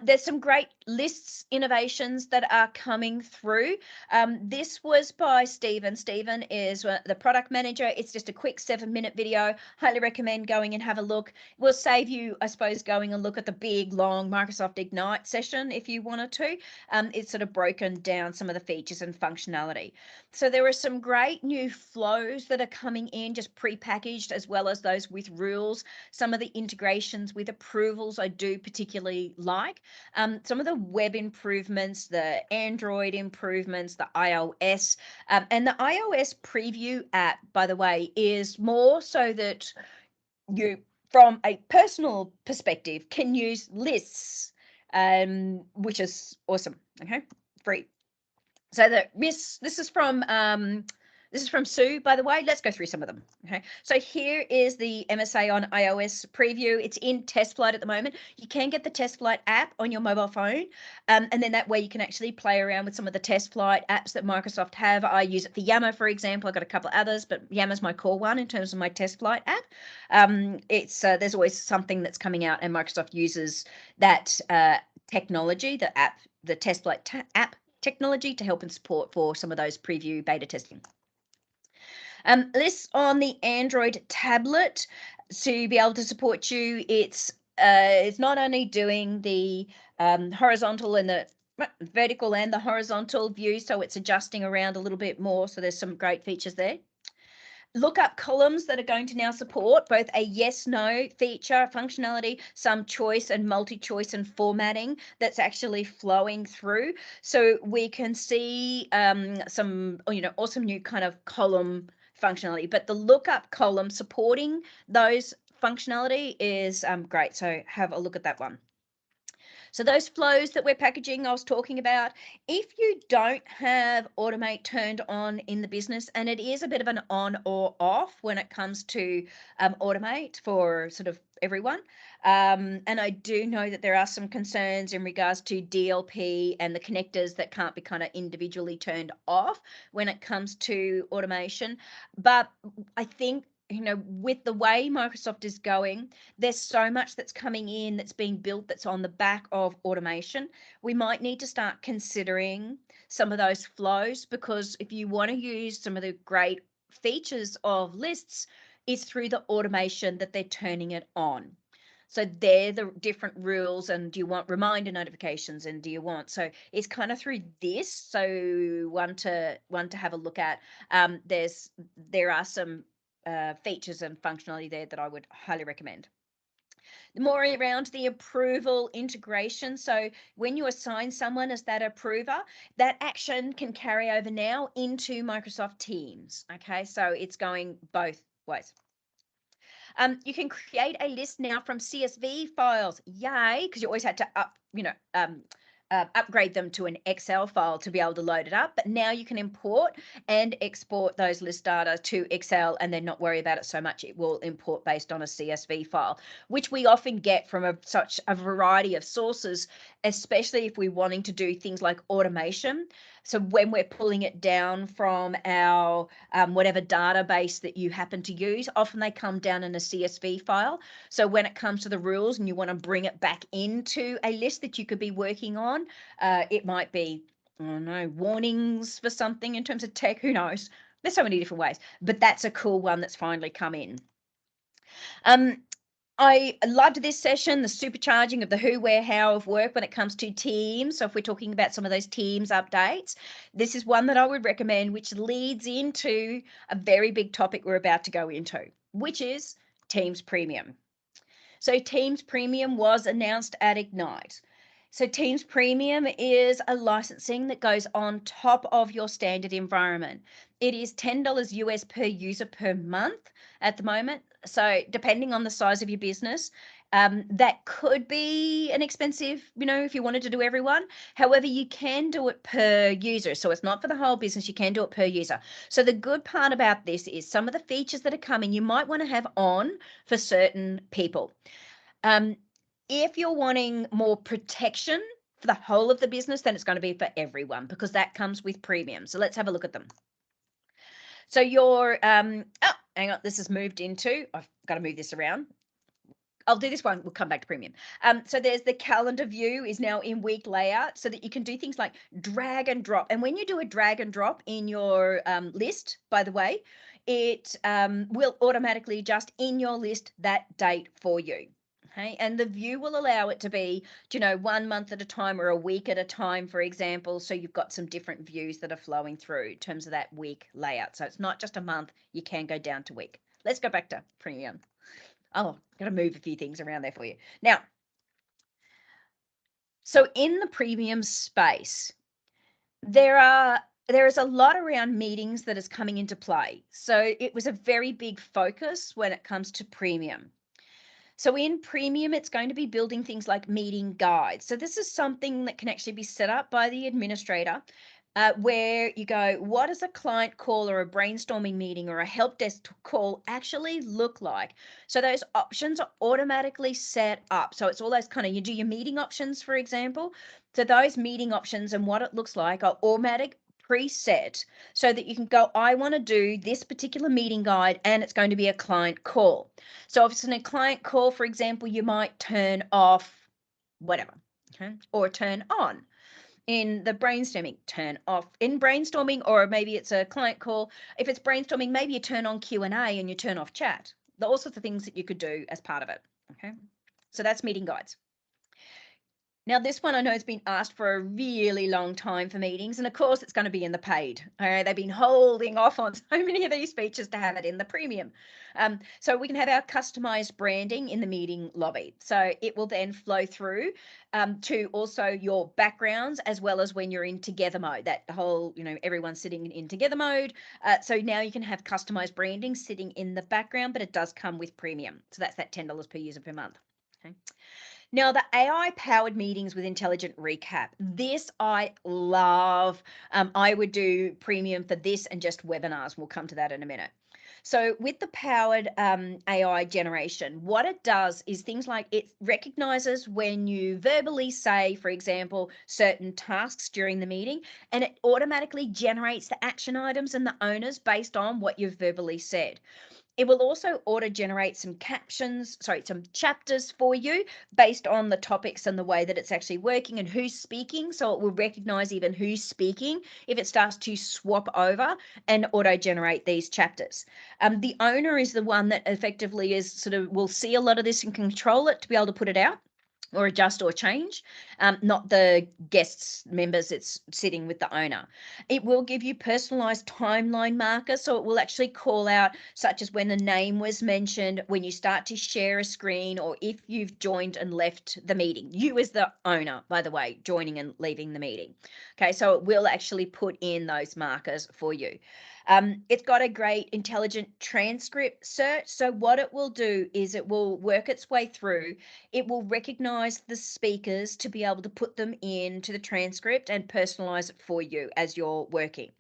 There's some great lists innovations that are coming through. This was by Stephen. Stephen is the product manager. It's just a quick 7-minute video. Highly recommend going and have a look. Will save you, I suppose, going and look at the big, long Microsoft Ignite session if you wanted to. It's sort of broken down some of the features and functionality. So there are some great new flows that are coming in, just pre-packaged, as well as those with rules. Some of the integrations with approvals I do particularly like. Some of the web improvements, the Android improvements, the iOS, and the iOS preview app, by the way, is more so that you, from a personal perspective, can use lists, which is awesome. Okay, free. So this is from Sue, by the way. Let's go through some of them. Okay. So here is the MSA on iOS preview. It's in test flight at the moment. You can get the test flight app on your mobile phone. And then that way you can actually play around with some of the test flight apps that Microsoft have. I use it for Yammer, for example. I've got a couple of others, but Yammer's my core one in terms of my test flight app. There's always something that's coming out, and Microsoft uses that technology, the test flight app technology, to help and support for some of those preview beta testing. This on the Android tablet to be able to support you. It's not only doing the horizontal and the vertical and the horizontal view, so it's adjusting around a little bit more. So there's some great features there. Lookup columns that are going to now support both a yes, no feature functionality, some choice and multi-choice and formatting that's actually flowing through. So we can see some, awesome new kind of column functionality, but the lookup column supporting those functionality is great. So have a look at that one. So those flows that we're packaging, I was talking about, if you don't have Automate turned on in the business, and it is a bit of an on or off when it comes to Automate for sort of everyone. And I do know that there are some concerns in regards to DLP and the connectors that can't be kind of individually turned off when it comes to automation. But I think, with the way Microsoft is going, there's so much that's coming in that's being built that's on the back of automation. We might need to start considering some of those flows, because if you want to use some of the great features of lists, it's through the automation that they're turning it on. So they're the different rules, and do you want reminder notifications, and do you want, so it's kind of through this. So one to have a look at. There are some features and functionality there that I would highly recommend. More around the approval integration. So when you assign someone as that approver, that action can carry over now into Microsoft Teams. Okay, so it's going both ways. You can create a list now from CSV files. Yay, because you always had to upgrade them to an Excel file to be able to load it up. But now you can import and export those list data to Excel and then not worry about it so much. It will import based on a CSV file, which we often get from such a variety of sources, especially if we're wanting to do things like automation. So when we're pulling it down from our whatever database that you happen to use, often they come down in a CSV file. So when it comes to the rules and you want to bring it back into a list that you could be working on, it might be, I don't know, warnings for something in terms of tech, who knows? There's so many different ways, but that's a cool one that's finally come in. I loved this session, the supercharging of the who, where, how of work when it comes to Teams. So if we're talking about some of those Teams updates, this is one that I would recommend, which leads into a very big topic we're about to go into, which is Teams Premium. So Teams Premium was announced at Ignite. So Teams Premium is a licensing that goes on top of your standard environment. It is $10 US per user per month at the moment. So depending on the size of your business, that could be an expensive, if you wanted to do everyone. However, you can do it per user. So it's not for the whole business. You can do it per user. So the good part about this is some of the features that are coming, you might want to have on for certain people. If you're wanting more protection for the whole of the business, then it's going to be for everyone, because that comes with premium. So let's have a look at them. So your, hang on, this has moved into, I've got to move this around. I'll do this one. We'll come back to premium. So there's the calendar view is now in week layout, so that you can do things like drag and drop. And when you do a drag and drop in your list, by the way, it will automatically adjust in your list that date for you. Okay, and the view will allow it to be, 1 month at a time or a week at a time, for example. So you've got some different views that are flowing through in terms of that week layout. So it's not just a month, you can go down to week. Let's go back to premium. Oh, got to move a few things around there for you. Now, so in the premium space, there is a lot around meetings that is coming into play. So it was a very big focus when it comes to premium. So in premium, it's going to be building things like meeting guides. So this is something that can actually be set up by the administrator, where you go, what does a client call or a brainstorming meeting or a help desk call actually look like? So those options are automatically set up. So it's all those kind of, you do your meeting options, for example. So those meeting options and what it looks like are automatic, preset, so that you can go, I want to do this particular meeting guide and it's going to be a client call. So if it's in a client call, for example, you might turn off whatever, okay, or turn on. In the brainstorming, turn off in brainstorming, or maybe it's a client call. If it's brainstorming, maybe you turn on Q&A and you turn off chat. All sorts of things that you could do as part of it, okay? So that's meeting guides. Now, this one I know has been asked for a really long time for meetings, and of course it's going to be in the paid. They've been holding off on so many of these features to have it in the premium. So we can have our customized branding in the meeting lobby. So it will then flow through to also your backgrounds, as well as when you're in together mode, that whole, everyone's sitting in together mode. So now you can have customized branding sitting in the background, but it does come with premium. So that's that $10 per user per month. Okay. Now, the AI-powered meetings with intelligent recap. This I love. I would do premium for this and just webinars. We'll come to that in a minute. So with the powered AI generation, what it does is things like it recognizes when you verbally say, for example, certain tasks during the meeting, and it automatically generates the action items and the owners based on what you've verbally said. It will also auto-generate some some chapters for you based on the topics and the way that it's actually working and who's speaking. So it will recognize even who's speaking if it starts to swap over and auto-generate these chapters. The owner is the one that effectively will see a lot of this and control it to be able to put it out or adjust or change, not the guests members. It's sitting with the owner. It will give you personalized timeline markers, so it will actually call out, such as when the name was mentioned, when you start to share a screen, or if you've joined and left the meeting. You as the owner, by the way, joining and leaving the meeting. Okay, so it will actually put in those markers for you. It's got a great intelligent transcript search. So what it will do is it will work its way through. It will recognize the speakers to be able to put them into the transcript and personalize it for you as you're working.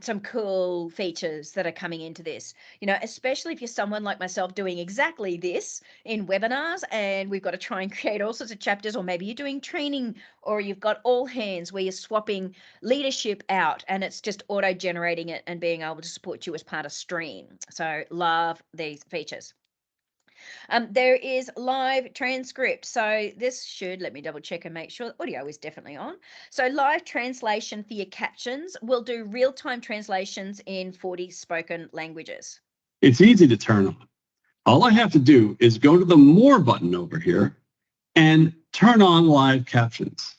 Some cool features that are coming into this, especially if you're someone like myself doing exactly this in webinars, and we've got to try and create all sorts of chapters, or maybe you're doing training, or you've got all hands where you're swapping leadership out and it's just auto generating it and being able to support you as part of stream. So love these features. There is live transcript. So this should, let me double check and make sure the audio is definitely on. So live translation for your captions will do real-time translations in 40 spoken languages. It's easy to turn on. All I have to do is go to the More button over here and turn on live captions.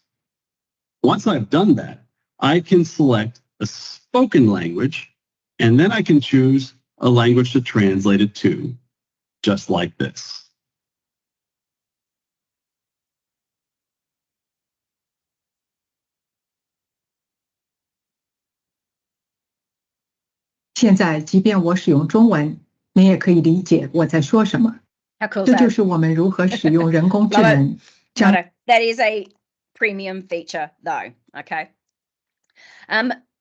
Once I've done that, I can select a spoken language, and then I can choose a language to translate it to, just like this. 现在，即便我使用中文，你也可以理解我在说什么。 How cool is 这 that? 就是我们如何使用人工智 Love 能 it. 将 Righto. That is a premium feature though, okay?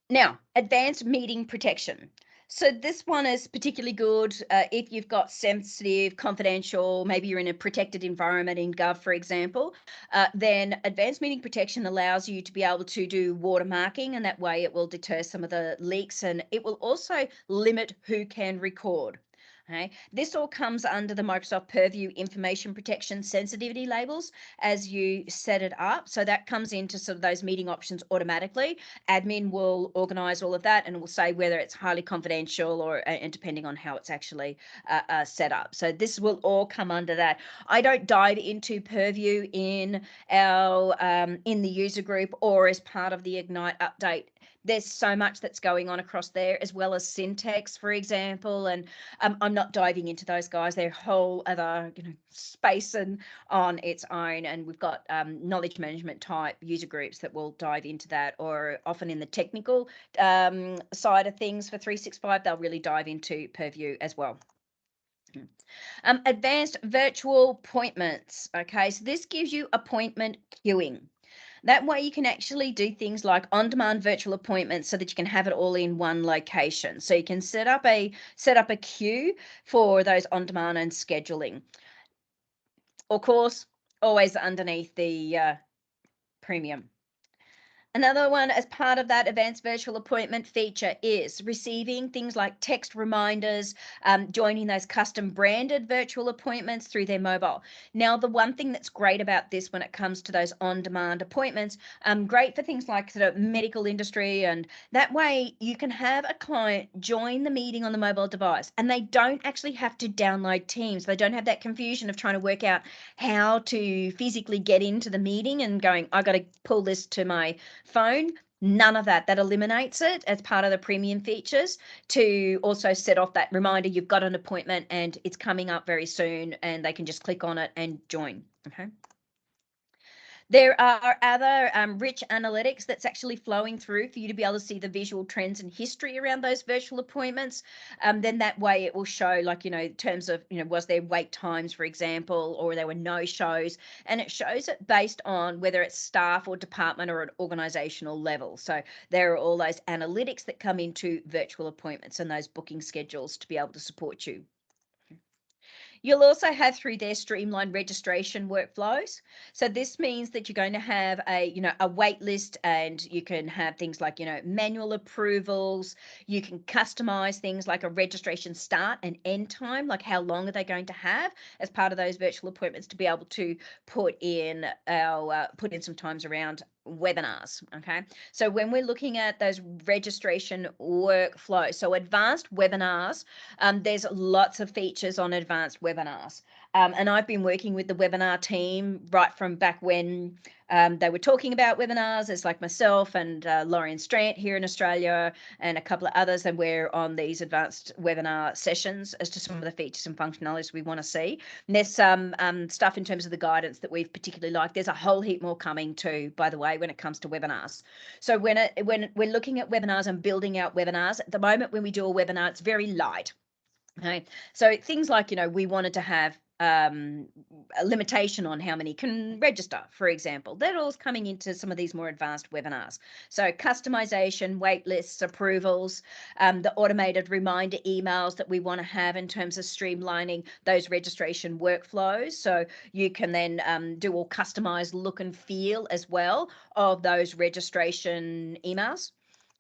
Now, advanced meeting protection. So this one is particularly good if you've got sensitive, confidential, maybe you're in a protected environment in Gov, for example, then advanced meeting protection allows you to be able to do watermarking, and that way it will deter some of the leaks, and it will also limit who can record. Okay. This all comes under the Microsoft Purview information protection sensitivity labels as you set it up. So that comes into sort of those meeting options automatically. Admin will organize all of that and will say whether it's highly confidential or and depending on how it's actually set up. So this will all come under that. I don't dive into Purview in our in the user group or as part of the Ignite update. There's so much that's going on across there, as well as syntax, for example, and I'm not diving into those guys. They're a whole other space and on its own, and we've got knowledge management type user groups that will dive into that, or often in the technical side of things for 365, they'll really dive into Purview as well. Advanced virtual appointments. Okay, so this gives you appointment queuing. That way you can actually do things like on-demand virtual appointments so that you can have it all in one location. So you can set up a queue for those on-demand and scheduling. Of course, always underneath the premium. Another one as part of that advanced virtual appointment feature is receiving things like text reminders, joining those custom branded virtual appointments through their mobile. Now, the one thing that's great about this when it comes to those on-demand appointments, great for things like sort of medical industry, and that way you can have a client join the meeting on the mobile device and they don't actually have to download Teams. They don't have that confusion of trying to work out how to physically get into the meeting and going, I got to pull this to my phone. None of that. That eliminates it as part of the premium features to also set off that reminder you've got an appointment and it's coming up very soon, and they can just click on it and join. Okay. There are other rich analytics that's actually flowing through for you to be able to see the visual trends and history around those virtual appointments. Then that way it will show, like, in terms of, was there wait times, for example, or there were no shows, and it shows it based on whether it's staff or department or an organizational level. So there are all those analytics that come into virtual appointments and those booking schedules to be able to support you. You'll also have through their streamlined registration workflows. So this means that you're going to have a wait list, and you can have things like, manual approvals. You can customize things like a registration start and end time, like how long are they going to have as part of those virtual appointments, to be able to put in some times around webinars. Okay. So when we're looking at those registration workflows, so advanced webinars, there's lots of features on advanced webinars. And I've been working with the webinar team right from back when they were talking about webinars. It's like myself and Lauren Strant here in Australia and a couple of others, and we're on these advanced webinar sessions as to some of the features and functionalities we want to see. And there's some stuff in terms of the guidance that we've particularly liked. There's a whole heap more coming too, by the way, when it comes to webinars. So when we're looking at webinars and building out webinars, at the moment when we do a webinar, it's very light. Okay, so things like, we wanted to have a limitation on how many can register, for example. That all's coming into some of these more advanced webinars. So customization, wait lists, approvals, the automated reminder emails that we want to have in terms of streamlining those registration workflows. So you can then do all customized look and feel as well of those registration emails.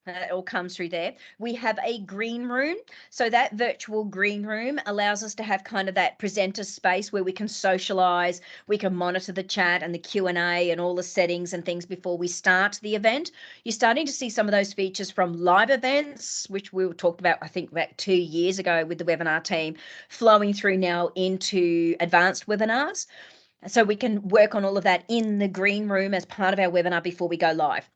It all comes through there. We have a green room. So that virtual green room allows us to have kind of that presenter space where we can socialize, we can monitor the chat and the Q&A and all the settings and things before we start the event. You're starting to see some of those features from live events, which we talked about, I think, about 2 years ago with the webinar team, flowing through now into advanced webinars. So we can work on all of that in the green room as part of our webinar before we go live.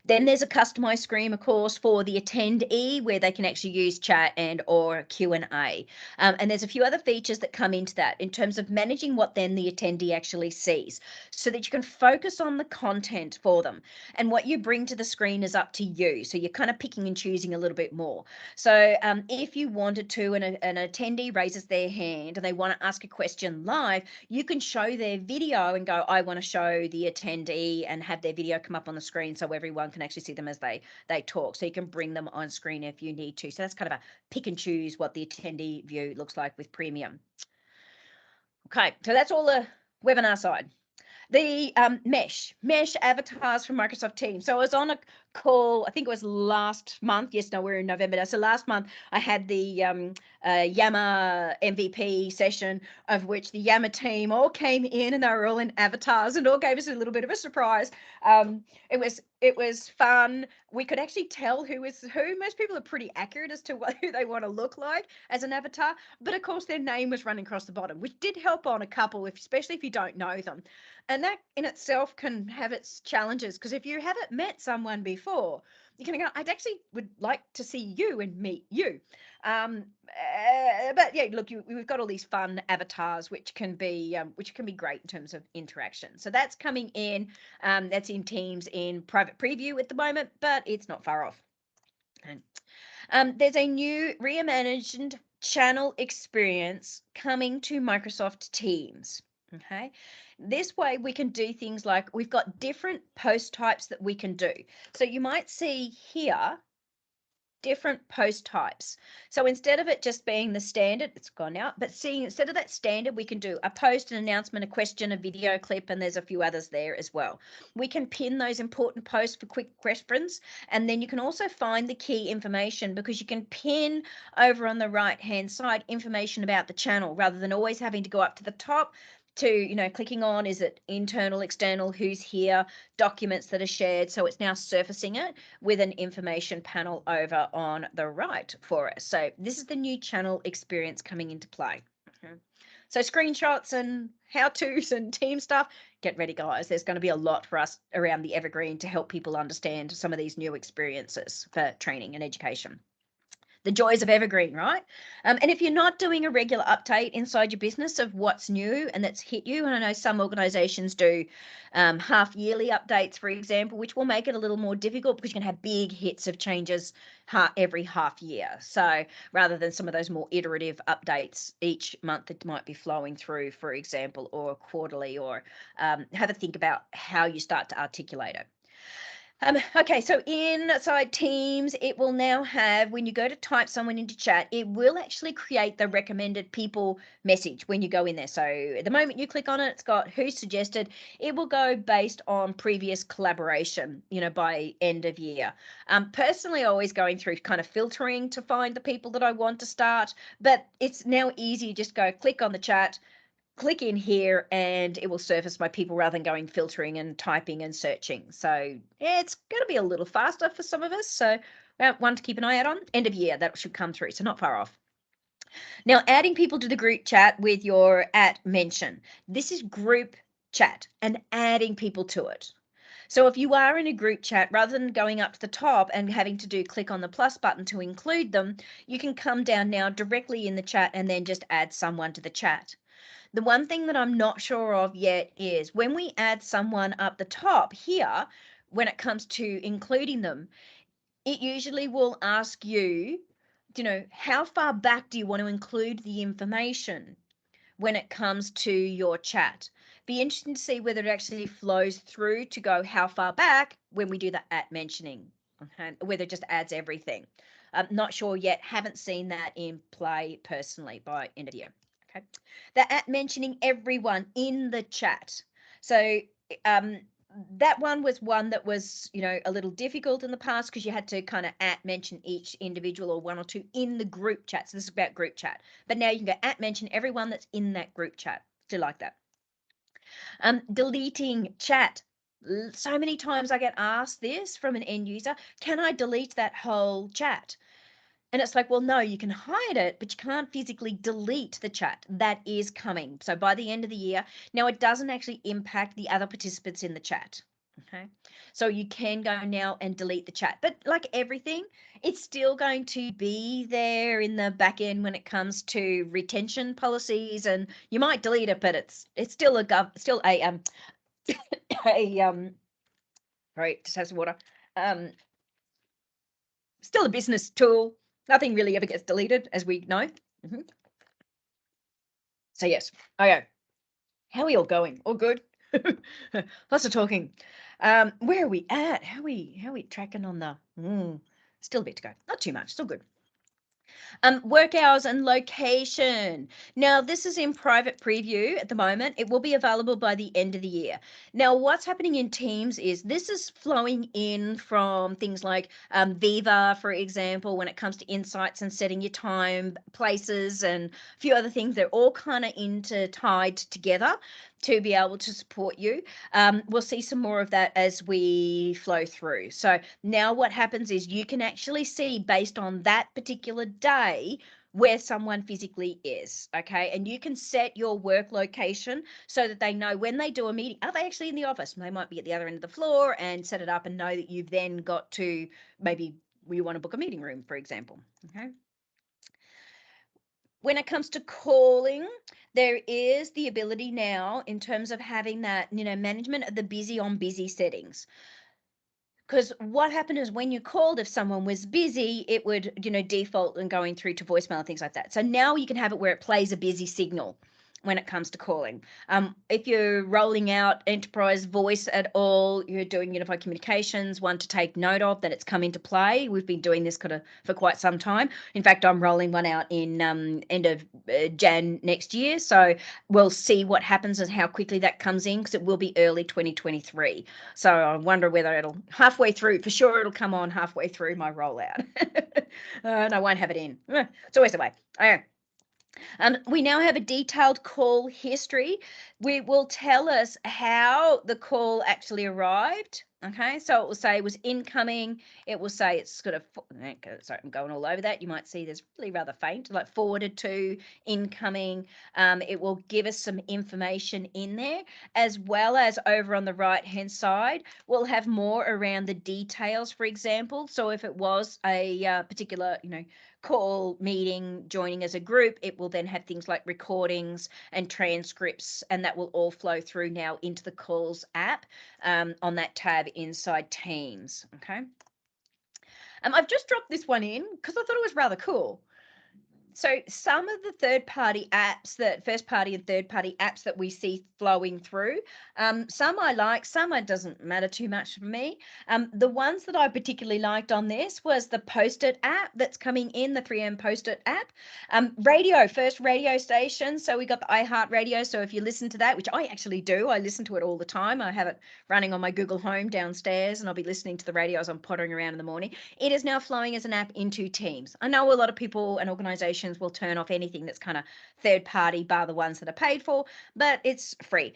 Then there's a customized screen, of course, for the attendee where they can actually use chat and or Q&A. And there's a few other features that come into that in terms of managing what then the attendee actually sees, so that you can focus on the content for them. And what you bring to the screen is up to you. So you're kind of picking and choosing a little bit more. So if you wanted to, and an attendee raises their hand and they want to ask a question live, you can show their video and go, I want to show the attendee, and have their video come up on the screen so everyone can actually see them as they talk. So you can bring them on screen if you need to. So that's kind of a pick and choose what the attendee view looks like with premium. Okay, so that's all the webinar side. The mesh avatars from Microsoft Teams. So I was on a call, I think it was last month. Yes, no, we're in November now. So last month I had the Yammer MVP session, of which the Yammer team all came in and they were all in avatars and all gave us a little bit of a surprise. It was fun. We could actually tell who is who. Most people are pretty accurate as to who they want to look like as an avatar, but of course their name was running across the bottom, which did help on a couple, especially if you don't know them. And that in itself can have its challenges, because if you haven't met someone before, you're going to go, I'd actually would like to see you and meet you. But yeah, look, we've got all these fun avatars, which can be great in terms of interaction. So that's coming in. That's in Teams in private preview at the moment, but it's not far off. There's a new reimagined channel experience coming to Microsoft Teams. Okay, this way we can do things like, we've got different post types that we can do. So you might see here different post types. So instead of it just being the standard, it's gone now, but seeing instead of that standard, we can do a post, an announcement, a question, a video clip, and there's a few others there as well. We can pin those important posts for quick reference, and then you can also find the key information because you can pin over on the right hand side information about the channel rather than always having to go up to the top to clicking on, is it internal, external, who's here, documents that are shared. So it's now surfacing it with an information panel over on the right for us. So this is the new channel experience coming into play. Okay. So screenshots and how-tos and team stuff, get ready, guys. There's going to be a lot for us around the Evergreen to help people understand some of these new experiences for training and education. The joys of Evergreen, right? And if you're not doing a regular update inside your business of what's new and that's hit you, and I know some organizations do half yearly updates, for example, which will make it a little more difficult because you can have big hits of changes every half year. So rather than some of those more iterative updates each month that might be flowing through, for example, or quarterly, or have a think about how you start to articulate it. Okay, so inside Teams, it will now have, when you go to type someone into chat, it will actually create the recommended people message when you go in there. So at the moment you click on it, it's got who suggested. It will go based on previous collaboration, by end of year. Personally, always going through kind of filtering to find the people that I want to start, but it's now easy. Just go click on the chat, click in here, and it will surface my people rather than going filtering and typing and searching. So yeah, it's going to be a little faster for some of us. So one to keep an eye out on. End of year, that should come through. So not far off. Now, adding people to the group chat with your @mention. This is group chat and adding people to it. So if you are in a group chat, rather than going up to the top and having to click on the plus button to include them, you can come down now directly in the chat and then just add someone to the chat. The one thing that I'm not sure of yet is when we add someone up the top here, when it comes to including them, it usually will ask you, how far back do you want to include the information when it comes to your chat? Be interesting to see whether it actually flows through to go how far back when we do the @mentioning, okay? Whether it just adds everything. I'm not sure yet, haven't seen that in play personally by end of year. Okay, the @mentioning everyone in the chat. So that one was one that was a little difficult in the past because you had to kind of @mention each individual or one or two in the group chat. So this is about group chat, but now you can go @mention everyone that's in that group chat. Still like that. Deleting chat. So many times I get asked this from an end user, can I delete that whole chat? And it's like, well, no, you can hide it, but you can't physically delete the chat. That is coming. So by the end of the year, now it doesn't actually impact the other participants in the chat. Okay. So you can go now and delete the chat, but like everything, it's still going to be there in the back end when it comes to retention policies, and you might delete it, but it's still a right, just have some water. Still a business tool. Nothing really ever gets deleted, as we know. So yes, okay. How are we all going? All good? Lots of talking. Where are we at? How are we tracking on the? Still a bit to go. Not too much. Still good. Work hours and location. Now, this is in private preview at the moment. It will be available by the end of the year. Now, what's happening in Teams is this is flowing in from things like Viva, for example, when it comes to insights and setting your time, places, and a few other things. They're all kind of intertied together to be able to support you. We'll see some more of that as we flow through. So now what happens is you can actually see based on that particular day where someone physically is, okay? And you can set your work location so that they know when they do a meeting, are they actually in the office? They might be at the other end of the floor, and set it up and know that you've then got to, maybe you want to book a meeting room, for example, okay? When it comes to calling, there is the ability now in terms of having that, management of the busy on busy settings. Because what happened is when you called, if someone was busy, it would, default and going through to voicemail and things like that. So now you can have it where it plays a busy signal. when it comes to calling. If you're rolling out enterprise voice at all, you're doing unified communications, one to take note of that it's come into play. We've been doing this for quite some time. In fact, I'm rolling one out in end of Jan next year. So we'll see what happens and how quickly that comes in, because it will be early 2023. So I wonder whether it'll halfway through, for sure it'll come on halfway through my rollout. And I won't have it in. It's always the way. We now have a detailed call history. We will tell us how the call actually arrived. Okay, so it will say it was incoming. It will say it's sort of, sorry, I'm going all over that. You might see there's really rather faint, like forwarded to, incoming. It will give us some information in there, as well as over on the right-hand side, we'll have more around the details, for example. So if it was a particular, call, meeting, joining as a group, it will then have things like recordings and transcripts, and that will all flow through now into the calls app on that tab inside Teams. Okay. I've just dropped this one in because I thought it was rather cool. So some of the third-party apps, that first-party and third-party apps that we see flowing through, some I like, some it doesn't matter too much for me. The ones that I particularly liked on this was the Post-it app that's coming in, the 3M Post-it app. Radio, first radio station. So we got the iHeart Radio. So if you listen to that, which I actually do, I listen to it all the time. I have it running on my Google Home downstairs, and I'll be listening to the radio as I'm pottering around in the morning. It is now flowing as an app into Teams. I know a lot of people and organizations will turn off anything that's kind of third party, bar the ones that are paid for, but it's free.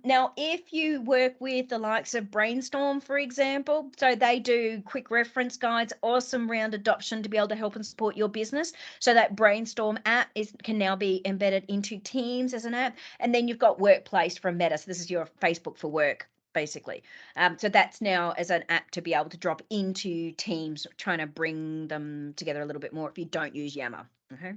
Now, if you work with the likes of Brainstorm, for example, so they do quick reference guides, awesome round adoption to be able to help and support your business. So that Brainstorm app can now be embedded into Teams as an app. And then you've got Workplace from Meta. So this is your Facebook for work, basically. So that's now as an app to be able to drop into Teams, trying to bring them together a little bit more if you don't use Yammer. Okay.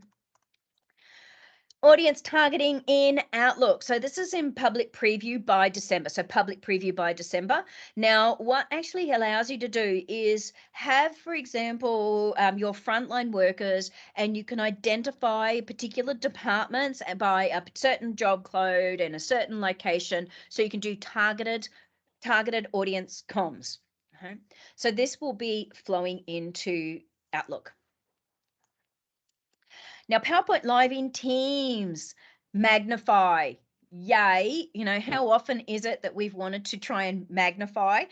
Audience targeting in Outlook. So this is in public preview by December. So public preview by December. Now, what actually allows you to do is have, for example, your frontline workers, and you can identify particular departments by a certain job code and a certain location. So you can do targeted audience comms. Okay. So this will be flowing into Outlook. Now, PowerPoint Live in Teams, magnify, yay. How often is it that we've wanted to try and magnify?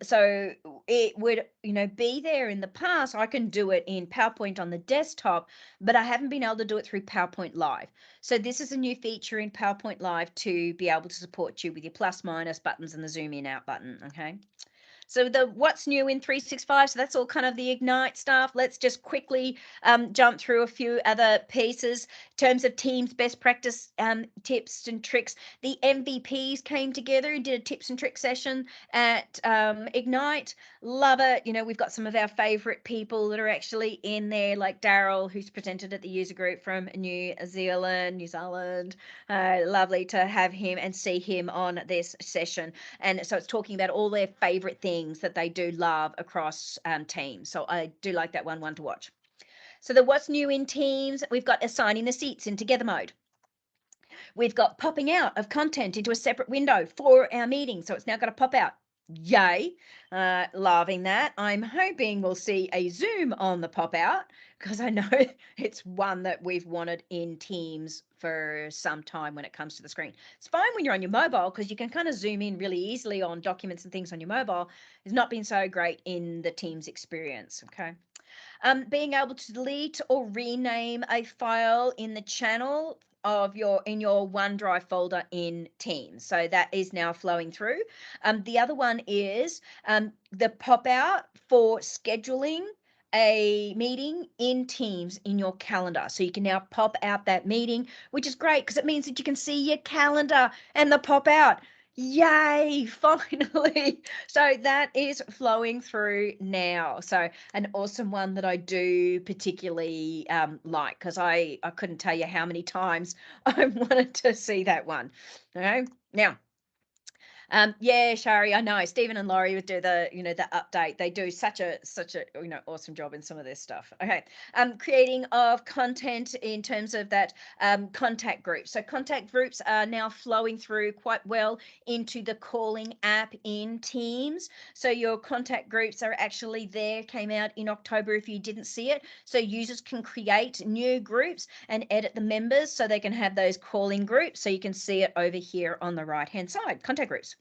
So it would, be there in the past. I can do it in PowerPoint on the desktop, but I haven't been able to do it through PowerPoint Live. So this is a new feature in PowerPoint Live to be able to support you with your plus minus buttons and the zoom in out button. Okay. So the what's new in 365, so that's all kind of the Ignite stuff. Let's just quickly jump through a few other pieces. In terms of Teams best practice tips and tricks, the MVPs came together and did a tips and tricks session at Ignite. Love it. We've got some of our favorite people that are actually in there, like Daryl, who's presented at the user group from New Zealand. Lovely to have him and see him on this session. And so it's talking about all their favorite things that they do love across Teams. So I do like that one to watch. So the what's new in Teams, we've got assigning the seats in together mode. We've got popping out of content into a separate window for our meeting. So it's now going to pop out. Yay. Loving that. I'm hoping we'll see a zoom on the pop out, because I know it's one that we've wanted in Teams for some time when it comes to the screen. It's fine when you're on your mobile, because you can kind of zoom in really easily on documents and things on your mobile. It's not been so great in the Teams experience. Okay. Being able to delete or rename a file in the channel in your OneDrive folder in Teams. So that is now flowing through. The other one is the pop out for scheduling a meeting in Teams in your calendar. So you can now pop out that meeting, which is great because it means that you can see your calendar and the pop out. Yay, finally. So that is flowing through now. So an awesome one that I do particularly like, because I couldn't tell you how many times I wanted to see that one. Okay. Now, Yeah, Shari, I know Stephen and Laurie would do the, the update. They do such a awesome job in some of this stuff. Okay. Creating of content in terms of that contact group. So contact groups are now flowing through quite well into the calling app in Teams. So your contact groups are actually there, came out in October if you didn't see it. So users can create new groups and edit the members so they can have those calling groups. So you can see it over here on the right hand side, contact groups.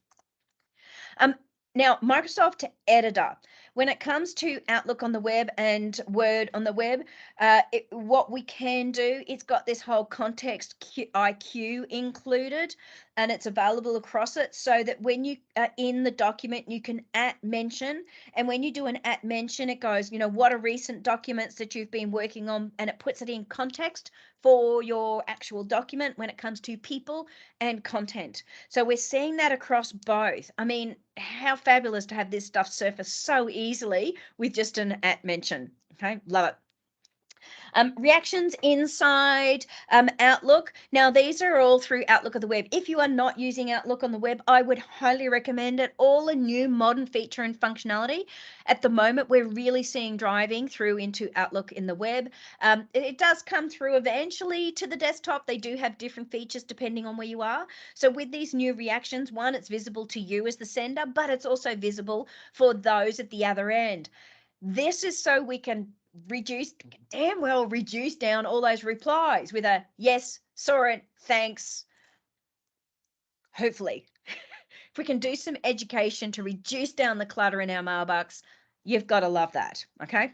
Now, Microsoft Editor, when it comes to Outlook on the web and Word on the web, what we can do, it's got this whole context IQ included, and it's available across it so that when you are in the document, you can @mention. And when you do an @mention, it goes, what are recent documents that you've been working on, and it puts it in context for your actual document when it comes to people and content. So we're seeing that across both. I mean, how fabulous to have this stuff surface so easily with just an @mention. Okay, love it. Reactions inside Outlook. Now, these are all through Outlook of the web. If you are not using Outlook on the web, I would highly recommend it. All a new modern feature and functionality. At the moment, we're really seeing driving through into Outlook in the web. It does come through eventually to the desktop. They do have different features depending on where you are. So with these new reactions, one, it's visible to you as the sender, but it's also visible for those at the other end. This is so we can reduce down all those replies with a yes, saw it, thanks. Hopefully, if we can do some education to reduce down the clutter in our mailbox, you've got to love that. Okay.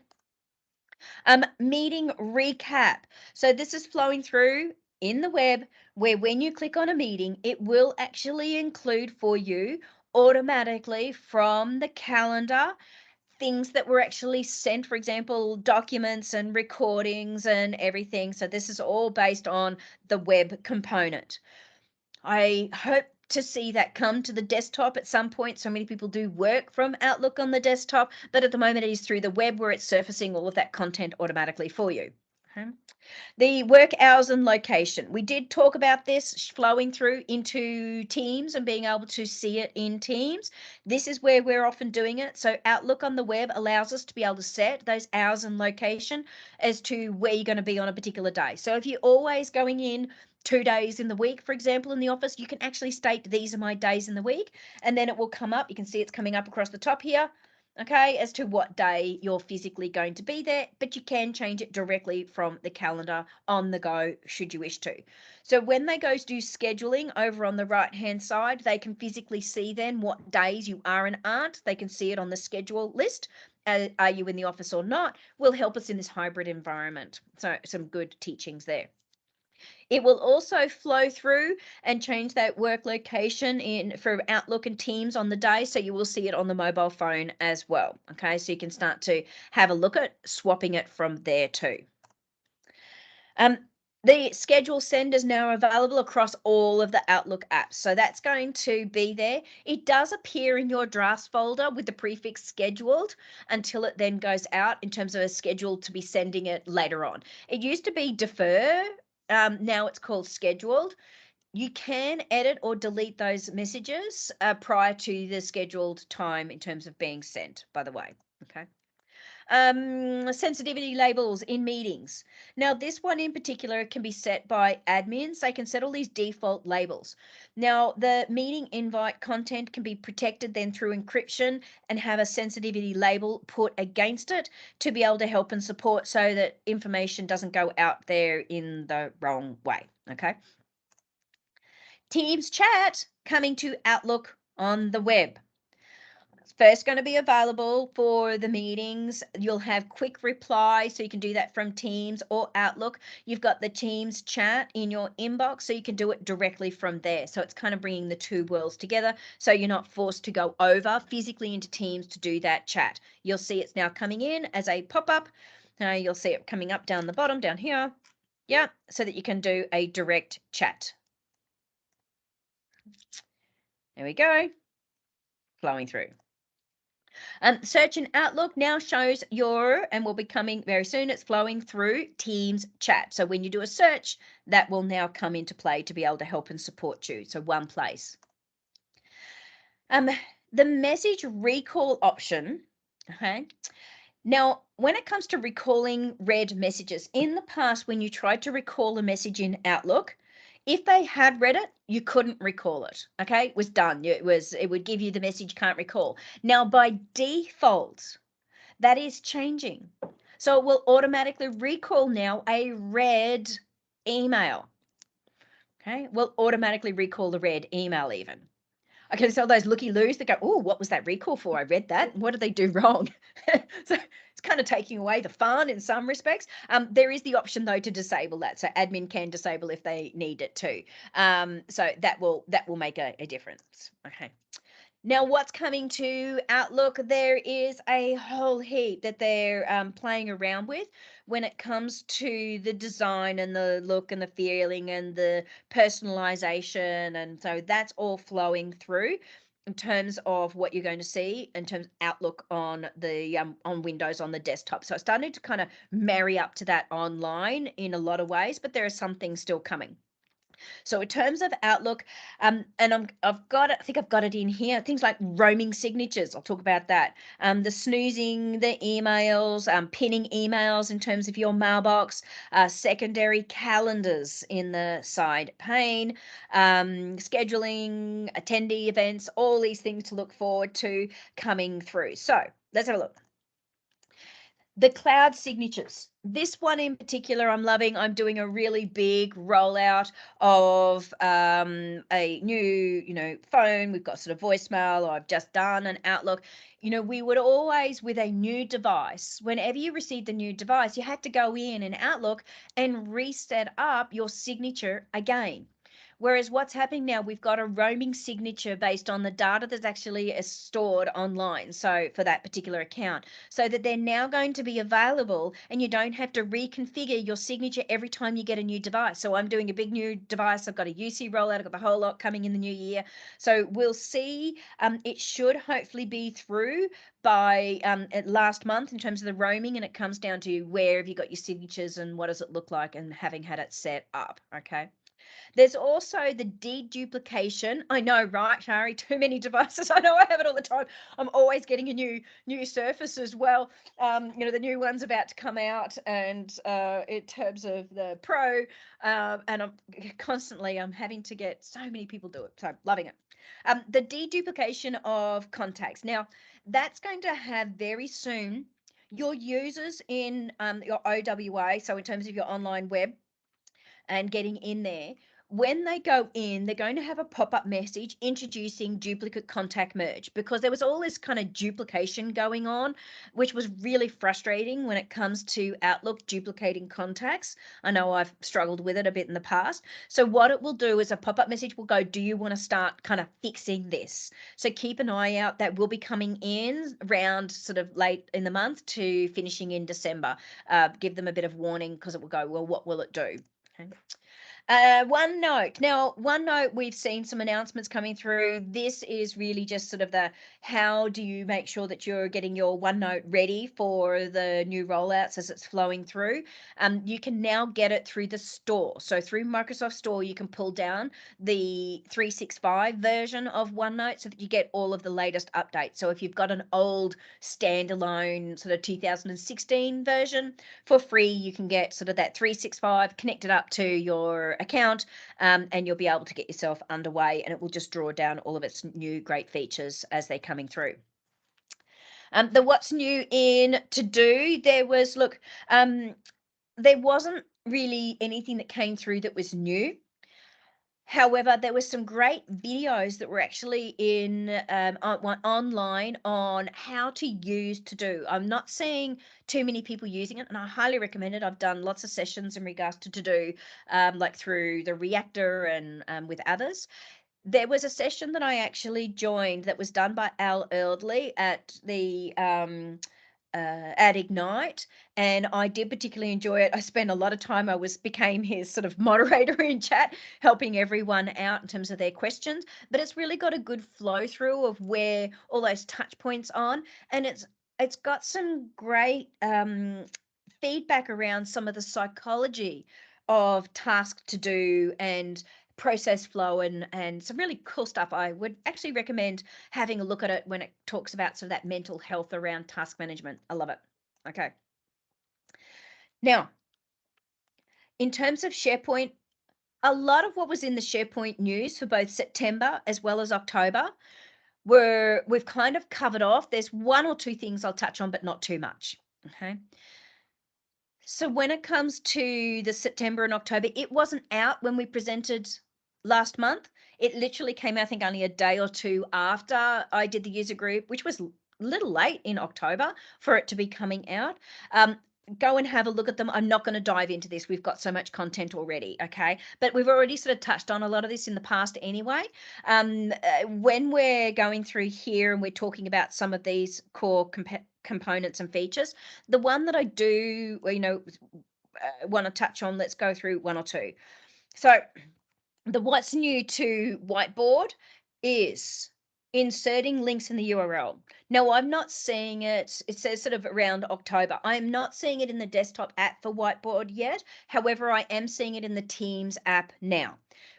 Meeting recap. So this is flowing through in the web where when you click on a meeting, it will actually include for you automatically from the calendar things that were actually sent, for example, documents and recordings and everything. So this is all based on the web component. I hope to see that come to the desktop at some point. So many people do work from Outlook on the desktop, but at the moment it is through the web where it's surfacing all of that content automatically for you. Okay. The work hours and location. We did talk about this flowing through into Teams and being able to see it in Teams. This is where we're often doing it. So Outlook on the web allows us to be able to set those hours and location as to where you're going to be on a particular day. So if you're always going in 2 days in the week, for example, in the office, you can actually state these are my days in the week, and then it will come up. You can see it's coming up across the top here. Okay, as to what day you're physically going to be there, but you can change it directly from the calendar on the go should you wish to. So when they go to do scheduling over on the right hand side, they can physically see then what days you are and aren't. They can see it on the schedule list. Are you in the office or not? Will help us in this hybrid environment. So some good teachings there. It will also flow through and change that work location for Outlook and Teams on the day. So you will see it on the mobile phone as well. Okay, so you can start to have a look at swapping it from there too. The schedule send is now available across all of the Outlook apps. So that's going to be there. It does appear in your drafts folder with the prefix scheduled until it then goes out in terms of a schedule to be sending it later on. It used to be defer. Now it's called scheduled. You can edit or delete those messages prior to the scheduled time in terms of being sent, by the way. Okay. Sensitivity labels in meetings. Now, this one in particular can be set by admins. They can set all these default labels. Now, the meeting invite content can be protected then through encryption and have a sensitivity label put against it to be able to help and support so that information doesn't go out there in the wrong way. Okay. Teams chat coming to Outlook on the web. First going to be available for the meetings. You'll have quick reply, so you can do that from Teams or Outlook. You've got the Teams chat in your inbox, so you can do it directly from there. So it's kind of bringing the two worlds together, so you're not forced to go over physically into Teams to do that chat. You'll see it's now coming in as a pop-up. You'll see it coming up down the bottom, down here. Yeah, so that you can do a direct chat. There we go, flowing through. Search in Outlook now shows and will be coming very soon. It's flowing through Teams chat. So when you do a search, that will now come into play to be able to help and support you. So one place. The message recall option, okay. Now, when it comes to recalling read messages, in the past, when you tried to recall a message in Outlook, if they had read it, you couldn't recall it. Okay, it was done. It would give you the message can't recall. Now, by default, that is changing. So it will automatically recall now a read email. Okay, will automatically recall the read email even. Okay, so those looky-loos that go, oh, what was that recall for? I read that. What did they do wrong? So it's kind of taking away the fun in some respects. There is the option though to disable that. So admin can disable if they need it too. So that will make a difference. Okay. Now, what's coming to Outlook? There is a whole heap that they're playing around with when it comes to the design and the look and the feeling and the personalization. And so that's all flowing through in terms of what you're going to see in terms of Outlook on the on Windows on the desktop. So it's starting to kind of marry up to that online in a lot of ways, but there are some things still coming. So in terms of Outlook, and I've got it, I think I've got it in here. Things like roaming signatures. I'll talk about that. The snoozing, the emails, pinning emails in terms of your mailbox, secondary calendars in the side pane, scheduling, attendee events, all these things to look forward to coming through. So let's have a look. The cloud signatures. This one in particular, I'm loving. I'm doing a really big rollout of a new, phone. We've got sort of voicemail, or I've just done an Outlook. We would always, with a new device, whenever you received the new device, you had to go in Outlook and reset up your signature again. Whereas what's happening now, we've got a roaming signature based on the data that's actually stored online. So for that particular account, so that they're now going to be available and you don't have to reconfigure your signature every time you get a new device. So I'm doing a big new device. I've got a UC rollout. I've got the whole lot coming in the new year. So we'll see. It should hopefully be through by last month in terms of the roaming, and it comes down to where have you got your signatures and what does it look like and having had it set up. Okay. There's also the deduplication. I know, right, Shari? Too many devices. I know I have it all the time. I'm always getting a new Surface as well. The new one's about to come out, and in terms of the Pro, and I'm having to get so many people do it. So I'm loving it. The deduplication of contacts. Now, that's going to have very soon your users in your OWA. So in terms of your online web and getting in there, when they go in, they're going to have a pop-up message introducing duplicate contact merge, because there was all this kind of duplication going on, which was really frustrating when it comes to Outlook duplicating contacts. I know I've struggled with it a bit in the past. So what it will do is a pop-up message will go, do you want to start kind of fixing this? So keep an eye out. That will be coming in around sort of late in the month to finishing in December. Give them a bit of warning, because it will go, well, what will it do? Okay. OneNote. Now, OneNote, we've seen some announcements coming through. This is really just sort of the how do you make sure that you're getting your OneNote ready for the new rollouts as it's flowing through. You can now get it through the store. So through Microsoft Store, you can pull down the 365 version of OneNote so that you get all of the latest updates. So if you've got an old standalone sort of 2016 version, for free, you can get sort of that 365 connected up to your account, and you'll be able to get yourself underway, and it will just draw down all of its new great features as they're coming through. The what's new in to do, there was, there wasn't really anything that came through that was new. However, there were some great videos that were actually in online on how to use To Do. I'm not seeing too many people using it, and I highly recommend it. I've done lots of sessions in regards to Do, like through the Reactor and with others. There was a session that I actually joined that was done by Al Eardley at the at Ignite, and I did particularly enjoy it. I spent a lot of time. Became his sort of moderator in chat, helping everyone out in terms of their questions. But it's really got a good flow through of where all those touch points on, and it's got some great feedback around some of the psychology of task to do and process flow and some really cool stuff. I would actually recommend having a look at it when it talks about sort of that mental health around task management. I love it. Okay. Now, in terms of SharePoint, a lot of what was in the SharePoint news for both September as well as October we've kind of covered off. There's one or two things I'll touch on, but not too much. Okay. So when it comes to the September and October, it wasn't out when we presented last month. It literally came out, I think, only a day or two after I did the user group, which was a little late in October for it to be coming out. Go and have a look at them. I'm not going to dive into this. We've got so much content already, okay? But we've already sort of touched on a lot of this in the past anyway. When we're going through here and we're talking about some of these core components and features, the one that I do, want to touch on, let's go through one or two. So the what's new to Whiteboard is inserting links in the URL. Now, I'm not seeing it. It says sort of around October. I'm not seeing it in the desktop app for Whiteboard yet. However, I am seeing it in the Teams app now,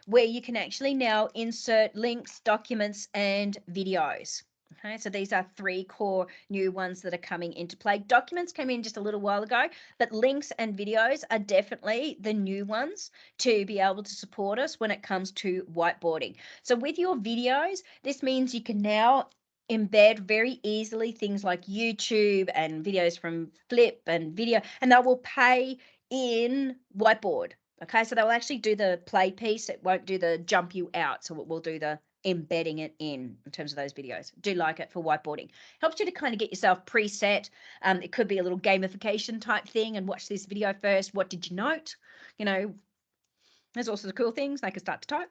where you can actually now insert links, documents, and videos. Okay, so these are three core new ones that are coming into play. Documents came in just a little while ago, but links and videos are definitely the new ones to be able to support us when it comes to whiteboarding. So with your videos, this means you can now embed very easily things like YouTube and videos from Flip and video, and they will pay in Whiteboard. Okay, so they'll actually do the play piece. It won't do the jump you out. So it will do the embedding it in terms of those videos. Do like it for whiteboarding. Helps you to kind of get yourself preset. It could be a little gamification type thing and watch this video first. What did you note? There's also the cool things. They can start to type.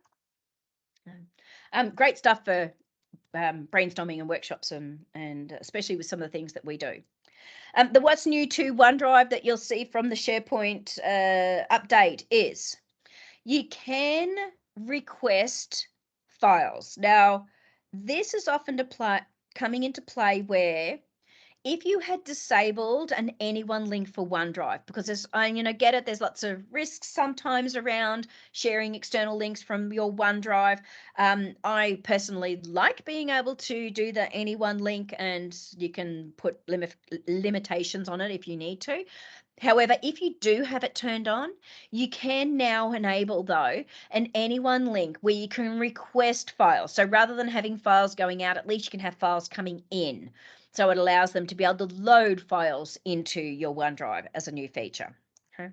Great stuff for brainstorming and workshops and especially with some of the things that we do. The what's new to OneDrive that you'll see from the SharePoint update is you can request files. Now, this is often coming into play where if you had disabled an anyone link for OneDrive, because get it, there's lots of risks sometimes around sharing external links from your OneDrive. I personally like being able to do the anyone link, and you can put limitations on it if you need to. However, if you do have it turned on, you can now enable, though, an anyone link where you can request files. So rather than having files going out, at least you can have files coming in. So it allows them to be able to load files into your OneDrive as a new feature. Okay.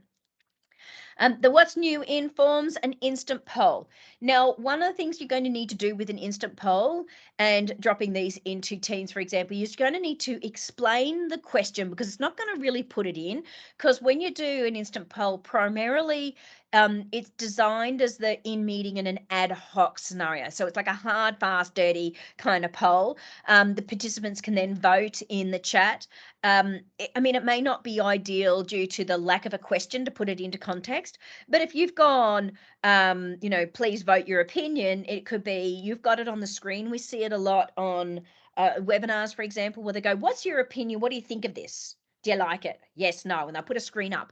The what's new in Forms, an instant poll. Now, one of the things you're going to need to do with an instant poll and dropping these into Teams, for example, you're going to need to explain the question because it's not going to really put it in. Because when you do an instant poll, primarily it's designed as the in-meeting and an ad hoc scenario. So it's like a hard, fast, dirty kind of poll. The participants can then vote in the chat. It may not be ideal due to the lack of a question to put it into context, but if you've gone, please vote your opinion, it could be you've got it on the screen. We see it a lot on webinars, for example, where they go, what's your opinion? What do you think of this? Do you like it? Yes, no. And they'll put a screen up.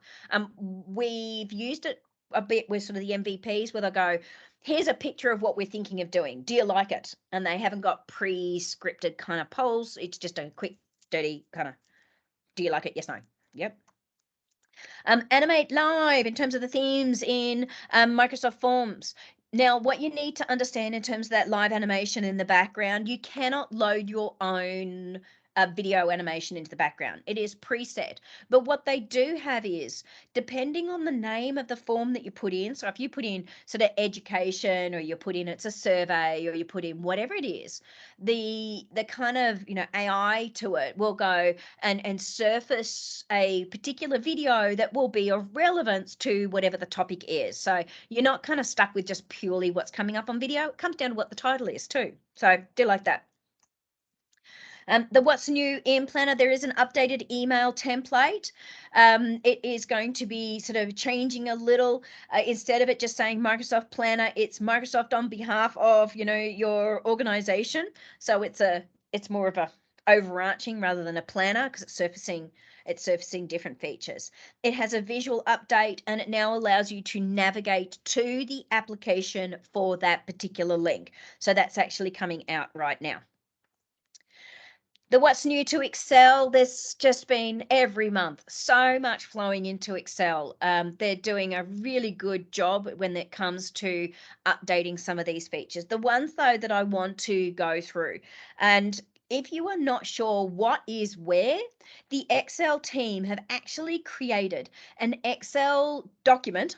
We've used it a bit with sort of the MVPs where they'll go, here's a picture of what we're thinking of doing. Do you like it? And they haven't got pre-scripted kind of polls. It's just a quick, dirty kind of, do you like it? Yes, no. Yep. Animate live in terms of the themes in Microsoft Forms. Now, what you need to understand in terms of that live animation in the background, you cannot load your own video animation into the background. It is preset. But what they do have is, depending on the name of the form that you put in, so if you put in sort of education, or you put in it's a survey, or you put in whatever it is, the kind of AI to it will go and surface a particular video that will be of relevance to whatever the topic is. So you're not kind of stuck with just purely what's coming up on video. It comes down to what the title is too. So do like that. The what's new in Planner, there is an updated email template. It is going to be sort of changing a little. Instead of it just saying Microsoft Planner, it's Microsoft on behalf of your organization. So it's more of a overarching rather than a planner, because it's surfacing It's surfacing different features. It has a visual update, and it now allows you to navigate to the application for that particular link. So that's actually coming out right now. The what's new to Excel, there's just been every month so much flowing into Excel. They're doing a really good job when it comes to updating some of these features. The ones, though, that I want to go through, and if you are not sure what is where, the Excel team have actually created an Excel document,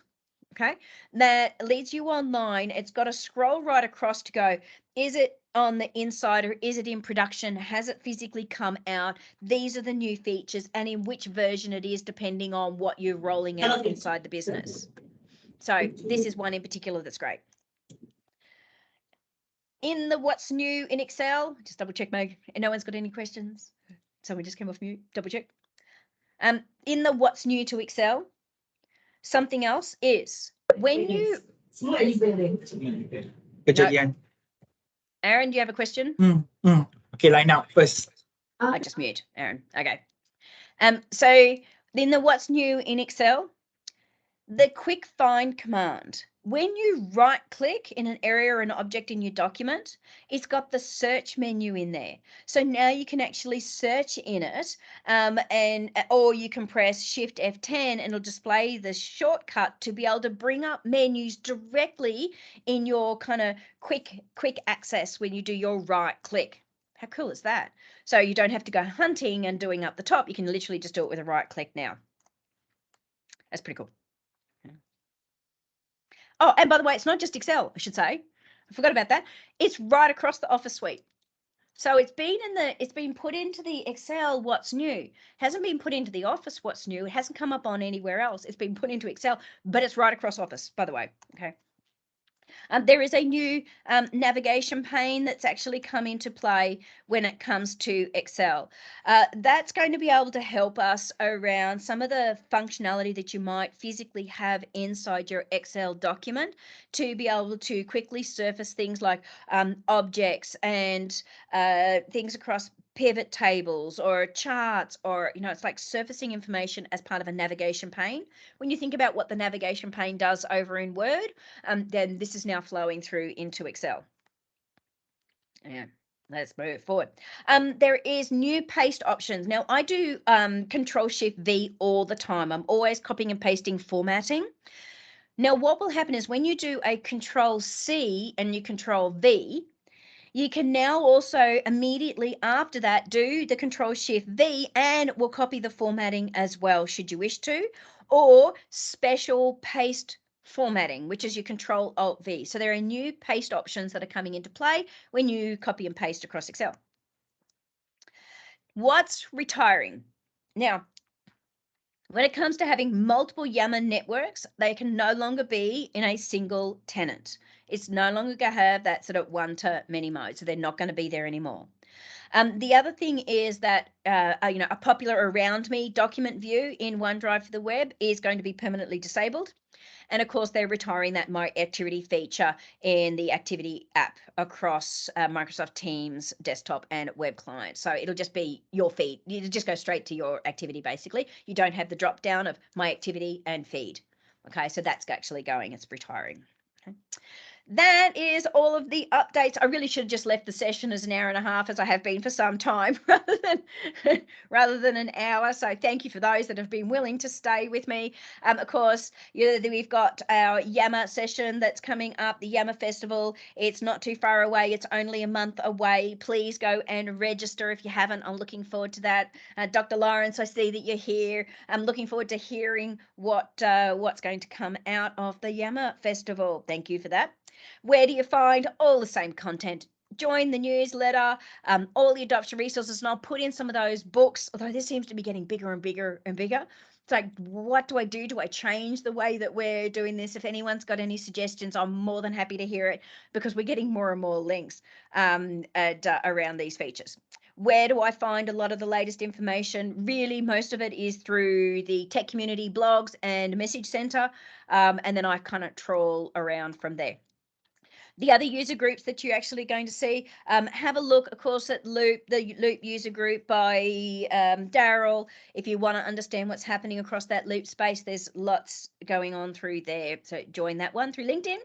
okay, that leads you online. It's got a scroll right across to go, is it on the inside or is it in production? Has it physically come out? These are the new features and in which version it is, depending on what you're rolling out inside the business. So this is one in particular that's great. In the what's new in Excel, just double check, Meg, and no one's got any questions. Someone just came off mute, double check. In the what's new to Excel, something else is when you... Kejadian. Aaron, do you have a question? Okay, line out first. I just mute Aaron. Okay. So in the what's new in Excel, the quick find command. When you right click in an area or an object in your document, it's got the search menu in there. So now you can actually search in it, or you can press Shift F10 and it'll display the shortcut to be able to bring up menus directly in your kind of quick access when you do your right click. How cool is that? So you don't have to go hunting and doing up the top. You can literally just do it with a right click now. That's pretty cool. Oh, and by the way, it's not just Excel, I should say. I forgot about that. It's right across the Office suite. So it's been put into the Excel what's new. Hasn't been put into the Office what's new. It hasn't come up on anywhere else. It's been put into Excel, but it's right across Office, by the way. Okay. There is a new navigation pane that's actually come into play when it comes to Excel. That's going to be able to help us around some of the functionality that you might physically have inside your Excel document to be able to quickly surface things like objects and things across pivot tables or charts, or it's like surfacing information as part of a navigation pane. When you think about what the navigation pane does over in Word, then this is now flowing through into Excel. Yeah, let's move forward. There is new paste options. Now I do Control-Shift-V all the time. I'm always copying and pasting formatting. Now what will happen is when you do a Control-C and you Control-V, you can now also immediately after that do the Control-Shift-V and we'll copy the formatting as well, should you wish to, or special paste formatting, which is your Control-Alt-V. So there are new paste options that are coming into play when you copy and paste across Excel. What's retiring? Now, when it comes to having multiple Yammer networks, they can no longer be in a single tenant. It's no longer going to have that sort of one-to-many mode, so they're not going to be there anymore. The other thing is that a popular around me document view in OneDrive for the web is going to be permanently disabled. And of course, they're retiring that My Activity feature in the Activity app across Microsoft Teams, desktop and web client. So it'll just be your feed. It'll just go straight to your activity, basically. You don't have the drop down of My Activity and feed. Okay, so that's actually going, it's retiring. Okay. That is all of the updates. I really should have just left the session as an hour and a half, as I have been for some time, rather than an hour. So thank you for those that have been willing to stay with me. Of course, we've got our Yammer session that's coming up, the Yammer Festival. It's not too far away. It's only a month away. Please go and register if you haven't. I'm looking forward to that. Dr. Lawrence, I see that you're here. I'm looking forward to hearing what's going to come out of the Yammer Festival. Thank you for that. Where do you find all the same content? Join the newsletter, all the adoption resources, and I'll put in some of those books, although this seems to be getting bigger and bigger and bigger. It's like, what do I do? Do I change the way that we're doing this? If anyone's got any suggestions, I'm more than happy to hear it, because we're getting more and more links around these features. Where do I find a lot of the latest information? Really, most of it is through the tech community blogs and message center, and then I kind of trawl around from there. the other user groups that you're actually going to see. Have a look, of course, at the Loop user group by Daryl. If you want to understand what's happening across that Loop space, there's lots going on through there. So join that one through LinkedIn.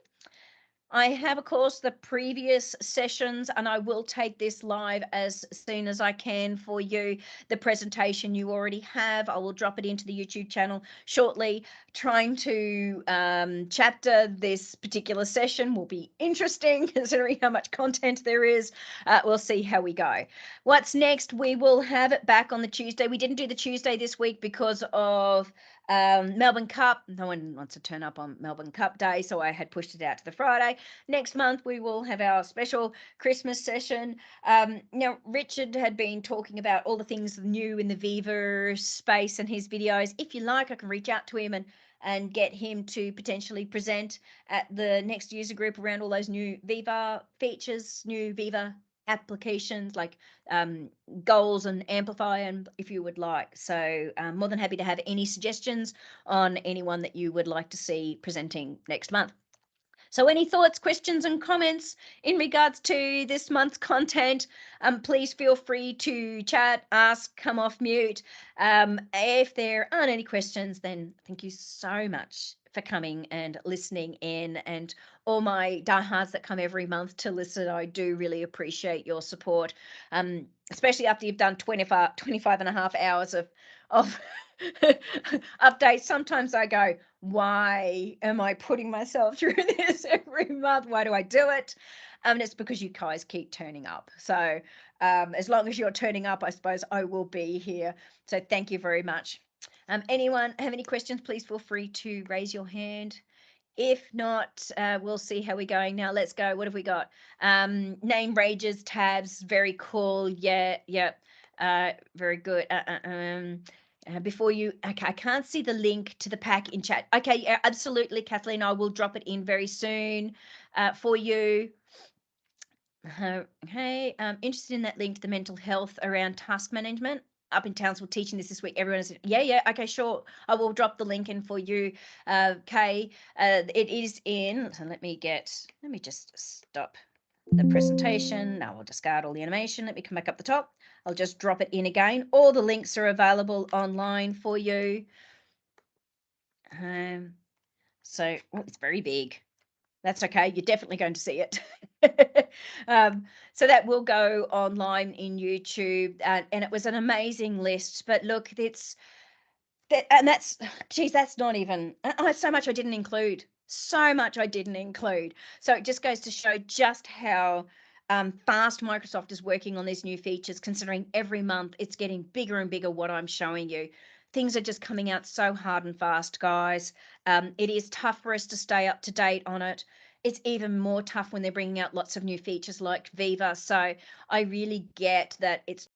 I have, of course, the previous sessions, and I will take this live as soon as I can for you. The presentation you already have, I will drop it into the YouTube channel shortly. Trying to chapter this particular session will be interesting considering how much content there is. We'll see how we go. What's next? We will have it back on the Tuesday. We didn't do the Tuesday this week because of Melbourne Cup. No one wants to turn up on Melbourne Cup Day, so I had pushed it out to the Friday. Next month we will have our special Christmas session. Now Richard had been talking about all the things new in the Viva space and his videos. If you like, I can reach out to him and get him to potentially present at the next user group around all those new Viva features, new Viva applications like goals and amplify, and if you would like. So I'm more than happy to have any suggestions on anyone that you would like to see presenting next month. So any thoughts, questions and comments in regards to this month's content, please feel free to chat, ask, come off mute. If there aren't any questions, then thank you so much for coming and listening in, and all my diehards that come every month to listen. I do really appreciate your support, especially after you've done 25 and a half hours of updates. Sometimes I go, why am I putting myself through this every month? Why do I do it? And it's because you guys keep turning up. So as long as you're turning up, I suppose I will be here. So thank you very much. Anyone have any questions, please feel free to raise your hand. If not, we'll see how we're going. Now let's go. What have we got? Name ranges, tabs, very cool. Yeah. Very good. Before you, okay, I can't see the link to the pack in chat. Okay, yeah, absolutely, Kathleen. I will drop it in very soon for you. Okay, interested in that link to the mental health around task management. Up in Townsville teaching this week. Everyone is, yeah, okay, sure. I will drop the link in for you, Kay. It is in, so let me just stop the presentation. Now I'll discard all the animation. Let me come back up the top. I'll just drop it in again. All the links are available online for you. So it's very big. That's okay. You're definitely going to see it. So that will go online in YouTube, and it was an amazing list. But look, that's not even so much I didn't include. So much I didn't include. So it just goes to show just how fast Microsoft is working on these new features, considering every month it's getting bigger and bigger what I'm showing you. Things are just coming out so hard and fast, guys. It is tough for us to stay up to date on it. It's even more tough when they're bringing out lots of new features like Viva. So I really get that it's